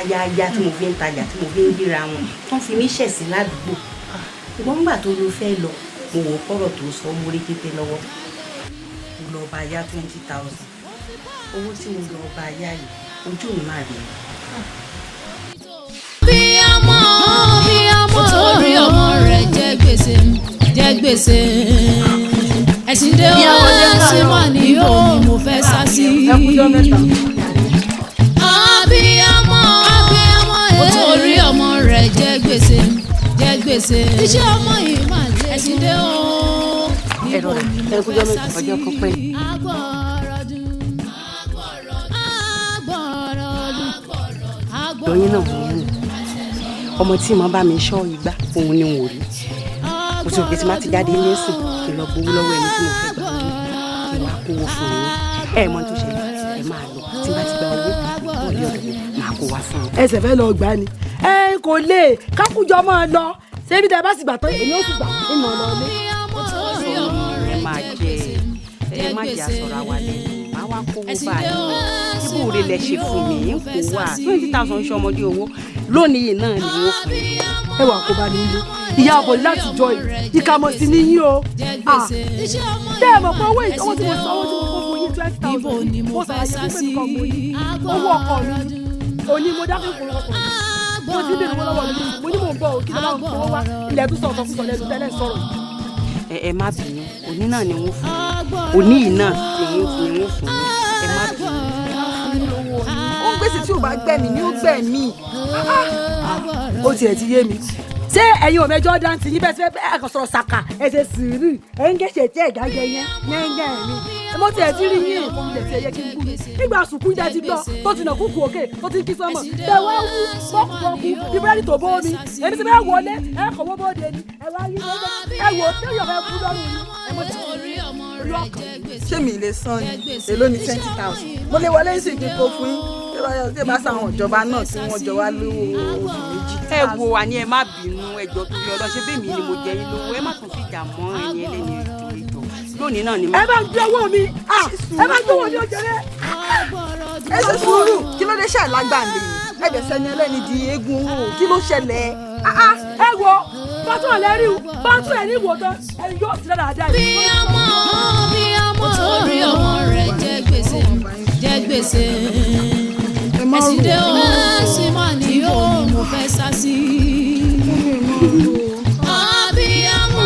tí mo fi ń tajà tí mo fi ń gbéra wọn tó ń fi mí ṣẹ̀sín ládùúgbò ṣùgbọ́n nígbà tó lọ fẹ́ lọ mo wò kọ́rọ̀ tó sọ mo rí kété lọ́wọ́ mo lọ bá yá 20,000 owó tí mo lọ bá yá yìí ojú mi máa rí i. bí ọmọ torí ọmọ rẹ̀ jẹ gbèsè ẹ̀sìn dé ó sì mọ̀ ní yóò ni mo fẹ́ sá sí. Abiyamọ ó torí ọmọ rẹ̀ jẹ gbèsè iṣẹ́ ọmọ yìí máa lé ẹ̀sìn dé ó níbo ni mo fẹ́ sá sí. lóyún náà wọ́n ní ọmọ tí mo bá mi ṣọ́ ìgbà òun ni wò rí mo ti rò pé tí má ti jáde ilé sùn kí n lọ gbowó lọ́wọ́ ẹni tí mo fẹ́ gbà kí n wá kówó fún yín mọ tó ṣe ẹ máa lọ tí bá ti gba owó wọlé ọ̀dọ̀ mi máa kó wá fún yín. ẹsẹ̀ fẹ́ lọ gbá ni kò lè kákùjọ máa lọ ṣébi tẹ bá sì gbà tán èmi ó sì gbà ìmọ̀ lọ lé. ẹ máa jẹ àsọ̀rọ̀ àwa lẹ́nu máa wá kówó báyìí ibú rẹ lẹ ṣe fún mi ń kó wá 20,000 ṣe ọmọdé owó lónìí náà ni wọ́n fún mi. ẹ wà kó bá ní ilé ìyá àbọ̀ láti jọ ìkàmọ̀ sí ni yín o tẹ́ ẹ mọ̀ pé owó ìtọ́wọ́ tí mo sọ owó tí mo kó fún yín 20,000 mo ṣàlàyé fún mi kan mo ní owó ọkọ mi òní mo dákẹ́ fún ọkọ mi mo ti dèrò wọn lọ́wọ́ mi mo ní mò ń bọ̀ kí ló máa ń kó wá ilẹ̀ tó sọ̀tọ̀ fún sọ̀lẹ̀ tẹ́lẹ̀ sọ̀rọ̀. ẹ má bínú òní náà ni wọ́n fún mi òní yìí náà ni wọ́n fún mi ẹ má bínú. ó ń gbèsè tí ò bá gbẹ̀mí ni ó gbẹ̀mí ó tiẹ̀ ti yé mi ṣé ẹ̀yin ò mẹjọ dáńtì yín bẹ́ẹ̀ fẹ́ ẹ̀kan sọ̀rọ̀ ṣàkà ẹ̀ṣẹ̀ sùúrù ẹ̀ ń gẹ̀ṣẹ̀ tí ẹ̀gá jẹ yẹn yẹn mi mo tiẹ̀ ti rí yín nǹkan ilẹ̀ tí ẹ yẹ kí n bú mi nígbà sùkún jẹ́ ti gbọ́ tó ti nà kúkú òkè tó ti kí sọ́mọ̀ tẹ wá wú bọ́kùbọ́kù bí búrẹ́dì tó bó mi èmi ti bẹ́ẹ̀ wọlé ẹ̀ kọ̀wọ́ bóde ni ẹ̀ wá yí ẹ̀ wò téèyàn fẹ́ kú lọ́rùn yín ẹ̀ mo ti rí olú ọkàn. ṣé mi lè san ni èló ni 20,000 mo lè wọlé ìsìnkú kó fún yín tí bá sáwọn ìjọba náà tí wọ́n jọ wá lówó oṣù méjì. ẹ wo wa ni ẹ má bínú ẹjọ tó yọ lọ ṣe bẹ́ẹ̀ mi ni mo jẹ yín lówó ẹ má tún fìjà mọ́ ẹni ẹlẹ́ni ìjọ lónìí náà ni má. ẹ bá gbé owó mi ẹ bá gbé owó mi ó jẹrẹ. ẹ ṣe sùúrù kí ló dé ṣàlágbà lè ẹ bẹ̀ sẹ́ni ẹlẹ́ni di eégún o kí ló ṣẹlẹ̀. ẹ wo bàtú ọ̀lẹ́rì bàtú ẹ̀ ní ìwòtán ẹni yóò ti dáadáa yìí. bí ọmọ torí ọmọ rẹ̀ jẹ gbèsè ẹ̀sìn dé o ẹ̀sìn mà ní o mo fẹ́ sá sí. abiyamọ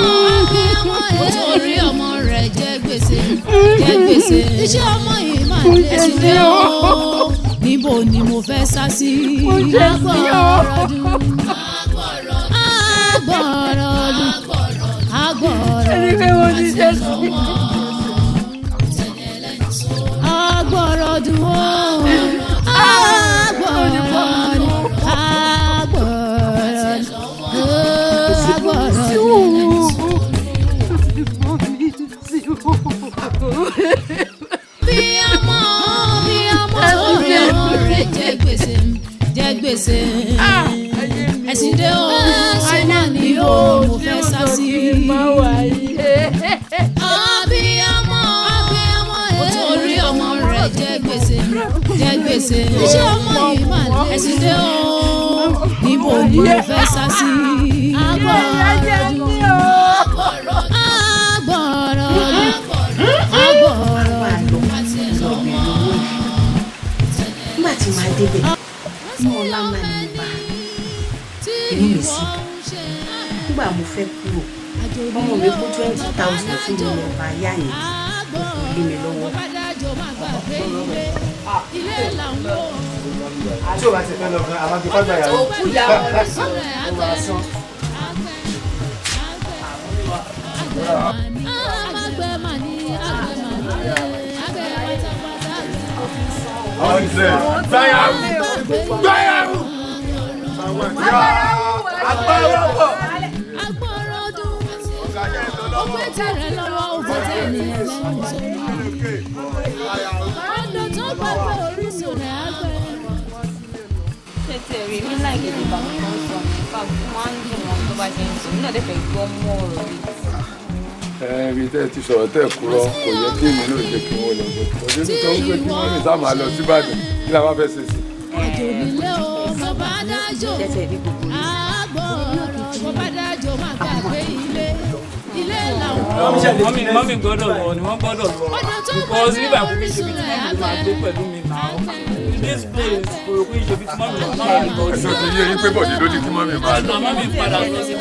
torí ọmọ rẹ̀ jẹ gbèsè iṣẹ́ ọmọ yìí mà ní ẹ̀sìn dé o níbo ni mo fẹ́ sá sí. Agbọ̀rọ̀dún o bí ọmọ orí ọmọ rẹ̀ jẹ gbèsè ẹ̀sìn dé o ẹ̀sìn náà ni o mo fẹ́ sá sí. abiyamọ orí ọmọ rẹ̀ jẹ gbèsè iṣẹ́ ọmọ yìí mà ní ẹ̀sìn dé o níbo ni mo fẹ́ sá sí. nígbà tí màá débẹ̀ mú ọlá máa ní bá inú mi sí nígbà mo fẹ́ kúrò ọmọ mi kó 20,000 fún mi ọba yá yẹn lé mi lọ́wọ́. tí o bá ti fẹ́ lọ gan àwọn akẹ́kọ̀ọ́ gbà yàrá òkú ìyàwó rẹ̀ gbáyàwó agbáyàwó ọgbẹ́ tẹ̀rẹ̀ lọ́wọ́ ọgbẹ́ tẹ̀rẹ̀ lẹ́nu sórí ọdún tó gbàgbé orísun rẹ̀ àgbẹ̀. tètè rí mi láì gèdè bàbá kan sọ nípa máa ń dùn wọn tó bá ṣe ń sọ náà dẹ́fẹ̀ẹ́ gbọ́ mọ́ ọ̀rọ̀ mi. ibi tẹ́ ti sọ̀rọ̀ tẹ́ kúrọ́ kò yẹ kí èmi náà jẹ́ kí wọ́n lọ bó ọdún tó ń gbé kí wọ́n rìn sáà máa lọ síbàdàn kí la wá fẹ́ ṣe sí. àjò nílé o mo bá dájò àgbọ̀rọ̀ mo bá dájò má gbàgbé ilé làwọn. mọ́mí gbọ́dọ̀ lọ ni wọ́n gbọ́dọ̀ lọ because nígbà kò ní ṣe bí tí mọ́mí máa gbé pẹ̀lú mi náà this place kò rò pé ṣe bí tí mọ́mí máa lọ. ẹ̀sọ́ ti yé yín pé bọ̀dé ló ní kí mọ́mí máa lọ. mọ́mí padà lọ sí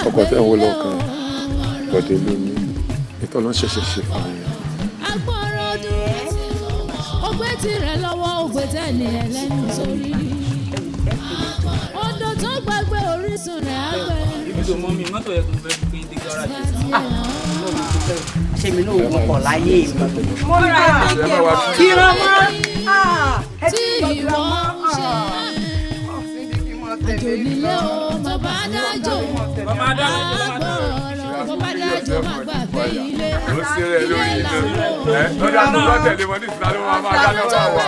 ọkọ̀ tẹ́ ń wo lọ́kàn bọ̀dé ló ní ètò ọ̀nà ṣẹ̀ṣẹ̀ ṣe fún mi. ọgbẹ́ tirẹ̀ lọ́wọ́ ògbé tẹ̀lé ẹlẹ́nu sórí ọdún tó gbàgbé orísun rẹ̀ àgbẹ̀. ibi tó mọ́ mi mọ́tò yẹ kó fẹ́ gbé dé gáràjì. ṣé mi náà wò pọ̀ láyé mi. mo ra ìrànmọ́ tí ìwọ ń ṣe àjò nílé o mo bá dájò mo bá dájò má gbàgbé ilé lórí àtúntò tẹ̀lé wọn ní ìsìlá ló máa máa dáná wà wá.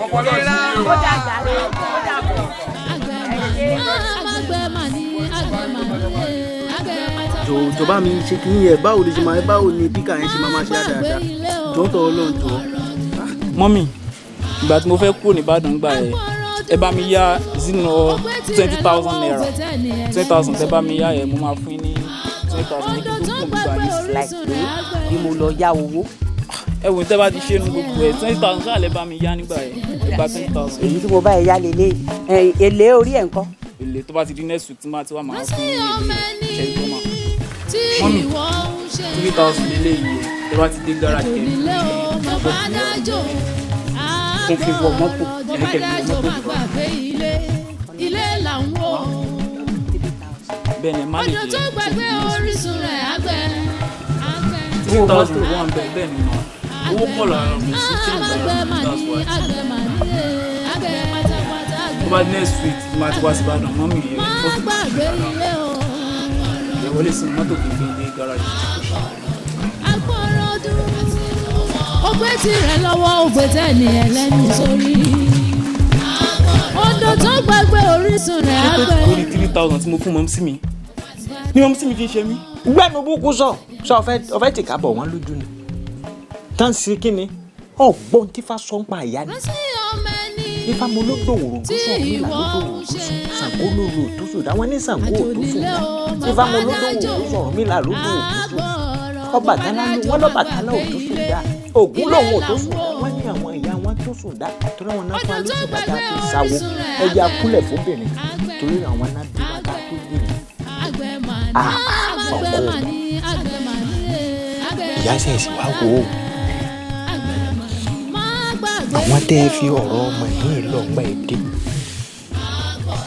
ọpọlọ sí i o. jọba mi ṣe kí yẹn báwo lè ṣe máa báwo ni píkà yẹn ṣe máa ṣe dáadáa jọ ń tọ Ọlọ́run jọ. mọ́mì ìgbà tí mo fẹ́ kúrò nìbàdàn gbà ẹ̀ ẹ bá mi yá zino 20,000 naira 20,000 tẹ bá mi yá ẹ mo máa fún yín ní 20,000 ní kí tó kún mi gbà yín. láìpẹ́ bí mo lọ yá owó. ẹ wò ní tẹ́ bá ti ṣe é nu gbogbo ẹ̀ 20,000 ṣáà lẹ bá mi yá nígbà ẹ̀ ẹ gba 20,000. èyí tí mo bá ẹ yá lélẹ̀ èlé orí ẹ̀ ńkọ́. èlé tó bá ti di next week tí máa ti wá máa fún yín èlé ṣẹ́yìn tó máa. tí ìwọ ń ṣe 3,000 lélẹ̀ yìí tẹ bá ti dé gáràjì àjò nílé o mo bá dájò kẹfì wọ mọ́tò mo bá dájò má gbàgbé ilé làwọn wò. bẹ́ẹ̀ ni má lè ọdún tó gbàgbé orísun rẹ̀ àgbẹ̀. 3,000 wọ́n bẹ́ẹ̀ ni náà owó pọ̀ lára mi sí tí mo bá àgbẹ̀ mà ní àgbẹ̀ pátápátá àgbẹ̀. tó bá next week tí máa ti wá sí Ìbàdàn mọ́ mi yẹn má gbàgbé ilé o. ìwọlé sí mọ́tò kékeré dé gáràjì. Akorede ọgbẹ́ tirẹ̀ lọ́wọ́ ògbé tẹ̀lé ẹlẹ́nu sórí ọdún tó gbàgbé orísun rẹ̀ àgbẹ̀. lórí 3,000 tí mo fún mọ́mísí mi ni mọ́mísí mi fi ń ṣe mí. gbẹ́nu búkú sọ ọ̀fẹ́ tìka bọ̀ wọ́n lójú ni tán sí kí ni ọ̀gbọ́n tí fa sọ ń pa ìyá ni Ifá mo ló dòwòrò tó sùn mí là ló dòwòrò tó sùn Ṣàngó ló lò tó sùn dáwọn ní Ṣàngó tó sùn dá Ifá mo ló dòwòrò tó sùn mí là ló dòwòrò tó sùn Ọbàtálá ni wọ́n lọ́bàtálá ò tó sùn dá Ògún lòun ò tó sùn dá wọ́n ní àwọn ìyá wọn tó sùn dá torí àwọn náà fún alóṣù bàtà fi ṣàwó ẹja kúlẹ̀ fóbìnrin torí àwọn náà bí bàtà tó gbìyànjú. Ọkọ ìyá ṣẹ̀ṣẹ̀ wá wò ó àwọn tẹ́ ẹ fi ọ̀rọ̀ ọmọ yìí lọ́gbà èdè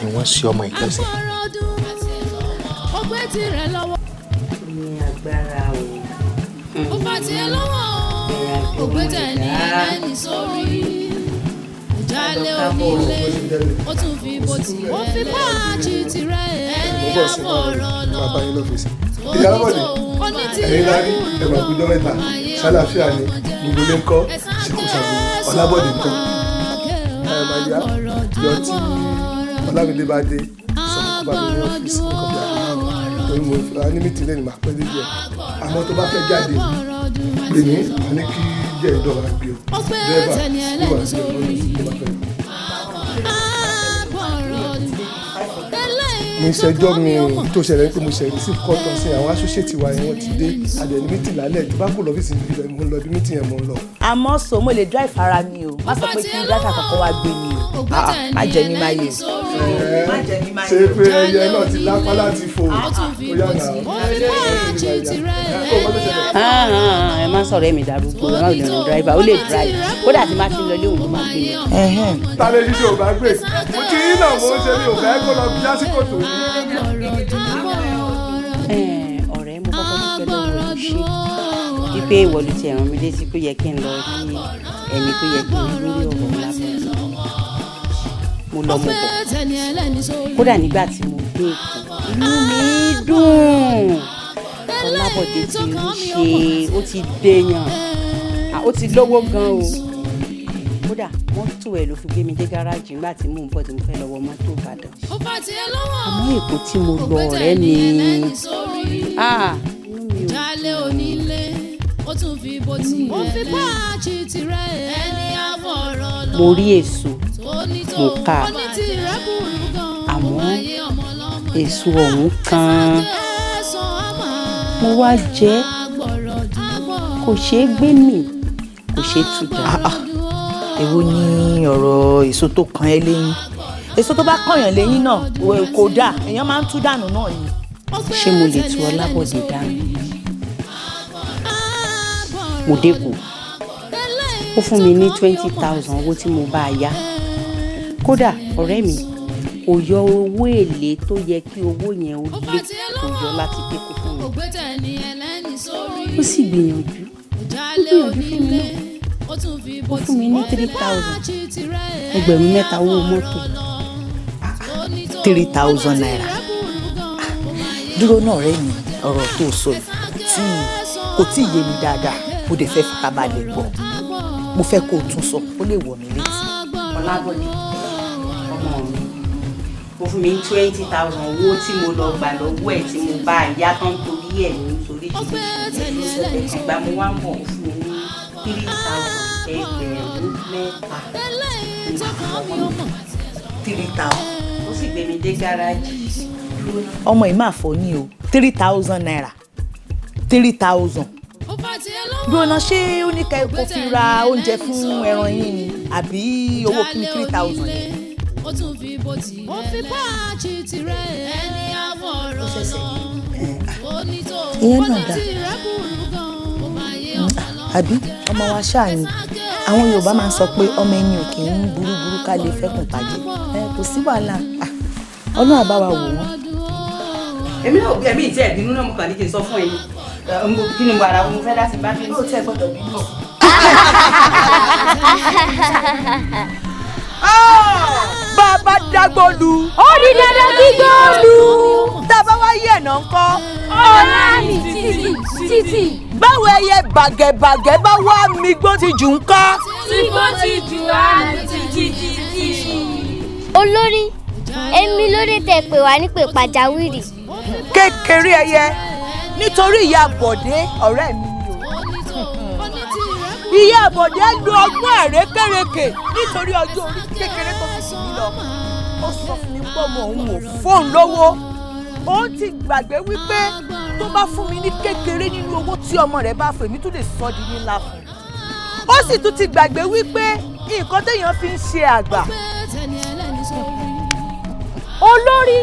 ni wọ́n ṣe ọmọ ìjọsìn. ní agbára o. ó bá tiẹ̀ lọ́wọ́ ó gbé tẹ̀lé ẹni sórí ìjálẹ̀ onílé ó tún fi bó ti ó fi páàjì tirẹ̀ ẹni àbọ̀rọ̀ lọ ìyáwọ̀dé ẹ̀yin lárí ẹ̀wà gbọdọ̀ mẹ́ta ṣàlàfíà ni gbogbo lè kọ́ ṣèkúṣàbò ọlábọ̀dé nǹkan ẹ̀ẹ́dàyà yọ tí ọlámídé bá dé sọ̀rọ̀ kó bá mi ní ọ́fíìsì nǹkan bí àná torí mo ní mítì lẹ́nu máa pẹ́ dédé ẹ̀ àmọ́ tó bá fẹ́ jáde pè mí wọ́n ní kí jẹ́ ìdọ̀wà gbé o dẹ́rẹ́bà yóò wá sí ọ̀rọ̀ ní tó bá fẹ́. mi ṣẹjọ́ mi tó ṣẹlẹ̀ pé mo ṣẹlẹ̀ sí kọ́tọ̀ sí àwọn aṣọ́ṣẹ́tì wa yẹn wọ́n ti dé adẹ̀ni mítì lálẹ́ tó bá kò lọ fíìsì níbi mo ń lọ bí mítì yẹn mo ń lọ. àmọ́ so mo lè drive ara mi o má sọ pé kí driver kankan wá gbé mi o má jẹ ní máa yẹ. ṣé pé ẹyẹ náà ti lápá láti fò ó yà náà. ẹ má sọ̀rọ̀ ẹ̀mí darúgbó ẹ má lè rìn driver ó lè drive kódà tí má ti lọ ilé òun ló máa gbé mi. tálẹ́ ṣíṣe ò bá gbé mo ti rí náà mo ń ṣe mi ò fẹ́ kó lọ bí lásìkò tó ní. ọ̀rẹ́ mo kọ́kọ́ dúpẹ́ lọ́wọ́ ẹ̀ ṣe wípé ìwọ ló ti rán mi létí pé yẹ kí n lọ rí ẹni tó yẹ kí n lórí ọ̀rọ̀ lábẹ́ mo lọ mo bọ̀ kódà nígbà tí mo dé Èkó inú mi dùn Ọlábọ̀dé ti rí ṣe ó ti dèèyàn ó ti lówó gan o kódà mọ́tò ẹ̀ ló fi gbé mi dé gáràjì nígbà tí mò ń bọ̀ tí mo fẹ́ lọ wọ mọ́tò Ìbàdàn àmọ́ Èkó tí mo lọ ọ̀rẹ́ mi jálẹ̀ onílé ó tún fi bó ti ó fi páàjì tirẹ̀ ẹni àbọ̀rọ̀ lọ. mo rí èso mo ká àmọ́ èso ọ̀hún kan mo wá jẹ kò ṣeé gbé mì kò ṣeé tú dà. èwo ni ọ̀rọ̀ èso tó kan ẹ́ lẹ́yìn èso tó bá kànyàn lẹ́yìn náà kò dáa èèyàn máa ń tú dànù náà ni. ṣé mo lè tú Ọlábọ̀dé dànù? mo dẹ́kun ó fún mi ní 20,000 owó tí mo bá a yá kódà ọ̀rẹ́ mi kò yọ owó èlé tó yẹ kí owó yẹn ó lé kò yọ láti dé kó fún mi ó sì gbìyànjú fún mi náà ó fún mi ní 3,000 ẹgbẹ̀rún mẹ́ta owó mọ́tò. 3,000 naira dúró náà rẹ ni ọ̀rọ̀ tó sọ kò tí ì yé mi dáadáa mo dẹ̀ fẹ́ farabalẹ̀ gbọ́ mo fẹ́ kó o tún sọ ó lè wọ̀ mí létí. Ọlábọ̀dé ọmọ mi ó fún mi ní 20,000 owó tí mo lọ gbà lọ́wọ́ ẹ̀ tí mo bá a yá tán torí ẹ̀ nítorí ìṣẹ̀lẹ̀ ìgbà mo wá mọ̀ ó fún mi ní 3,000 ẹgbẹ̀rún mẹ́ta 3,000 ó sì gbé mi dé gáràjì. ọmọ yìí máa fọ ní o 3,000 naira 3,000 gbóná ṣé ó ní kẹ́ kó fi ra oúnjẹ fún ẹran yín ni àbí owó kí ni 3,000 yẹn. ó tún fi bó ti ó fi páàjì tirẹ̀ ẹni àbọ̀rọ̀ lọ ìyẹn náà dá àbí ọmọ wa ṣáà ni àwọn Yorùbá máa ń sọ pé ọmọ ẹni ò kì í burúburú ká lè fẹ́kùn pàjẹ́ kò sí wàhálà Ọlọ́run àbá wa wò wọ́n. èmi náà bí ẹbí ìtẹ́ ìbínú náà mo kàn ní kí n sọ fún ẹ̀yin kí ni wàrà mo fẹ́ láti bá bínú. ó tẹ́ gbọ́dọ̀ bínú. bàbá dágbólu. ó di dandan kí gbóòlù. tábà wá yẹ̀ náà ń kọ́. ọ̀la mi títì. báwo ẹyẹ bàgẹ̀bàgẹ̀ bá wá mi gbó ti jù ń kọ́. tí gbó ti jù á títì. olórí èmi lóde tẹ pè wá ní pè pàjáwìrì. kékeré ẹyẹ nítorí ìyá Bọ̀dé ọ̀rẹ́ mi ni o. ìyá àbọ̀dé lu ọgbọ́n àrékèrèkè nítorí ọjọ́ orí kékeré tó fi sùn mí lọ. ó sọ fún mi pé ọmọ òun ò fóun lówó. ó ti gbàgbé wípé tó bá fún mi ní kékeré nínú owó tí ọmọ rẹ̀ bá fún mi tún lè sọ di ńlá fún un. ó sì tún ti gbàgbé wípé nǹkan téèyàn fi ń ṣe àgbà. olórí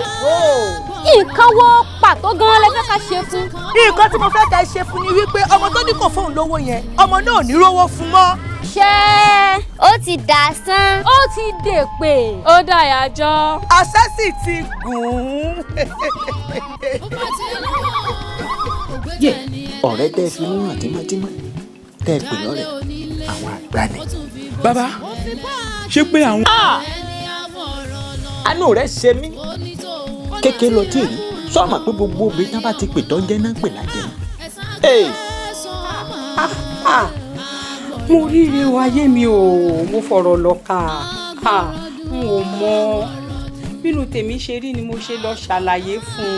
nǹkan wo pàtó gan-an lẹ fẹ́ ká ṣe fún. nǹkan tí mo fẹ́ ká ṣe fún ni wípé ọmọ tó ní kò fóun lówó yẹn ọmọ náà ò ní rówó fún mọ́. ṣé ó ti dà sán. ó ti dèpè. ó dàyàjọ́. àṣẹ sì ti gùn. ọ̀rẹ́ tẹ́ fi mú hàn tímọ́tímọ́ tẹ́ ẹ pè lọ́rẹ̀ àwọn àgbà ni. bàbá ṣé pé àwọn. àánú rẹ̀ ṣe mí kékeré lọ tí èyí sọ́ọ̀mà pé gbogbo obìnrin tá bá ti pè tán jẹ́ náà pè lájẹ́ ni. mo ríire o ayé mi o mo fọ̀rọ̀ lọ́ka n ò mọ bínú tèmi ṣe rí ni mo ṣe lọ ṣàlàyé fún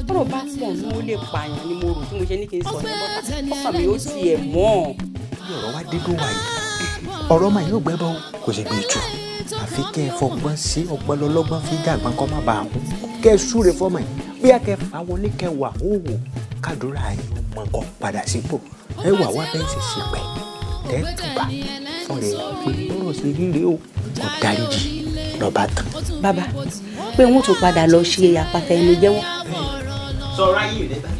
un ọ̀rọ̀ bá pọ̀ ní ó lè pààyàn ni mo rò tí mo ṣe ní kí n sọ ní bọ́tà ọkàn mi ó tiẹ̀ mọ́. bí ọ̀rọ̀ wá dédó wà yìí ọ̀rọ̀ máa yóò gbẹ́bọ̀ kò sì gbé jù àfi kẹ́ ẹ fọgbọ́n sí ọgbọ́n lọ́lọ́gbọ́n fi jàgbọ́n kọ́ má bàa kú kẹ́ ẹ súre fọ́mọ yìí bí a kẹ́ fà wọlé kẹ́ wà òwò kádùrà yín ọmọ kan padà sípò ẹ wà wá bẹ́ẹ̀ sì sí pẹ́ tẹ́ tùbà fọ́nrẹ́ pé lọ́rọ̀ sí rírẹ́ o kò dáríjì lọ́ba tán. bàbá pé wọ́n tún padà lọ ṣe àpàtà ẹni jẹ́wọ́. sọ̀rọ̀ ayé rẹ̀ bá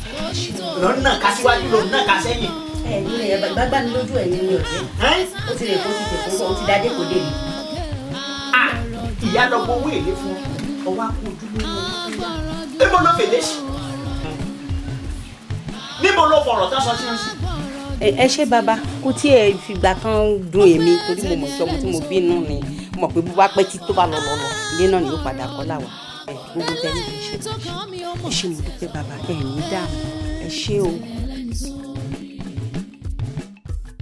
lọ́nà ká síwájú lọ́nà ká sẹ́yìn. gbàgbà mi lójú ẹ̀ ní ọ̀jẹ́ ó ti lè kó ti tẹ̀ kó ó ti dájẹ́ kó dé mi. ìyá lọ gbowó èlé fún ọwọ́ àpò ojúlówó níbo ló fèlè sí níbo ló fọ̀rọ̀ tán sọ sí ọ́n sí. ẹ ṣé bàbá kó tí ẹ fìgbà kan dùn èmi torí mo mọ̀ ìṣọmọ tí mo bí inú ni mo mọ̀ pé bó bá pẹ́ tí tó bá lọ ilé náà ni yóò padà kọ́ làwà gbogbo tẹ́lẹ̀ kì í ṣe mo dúpẹ́ bàbá ẹ̀ ní dáàmú ẹ ṣé o.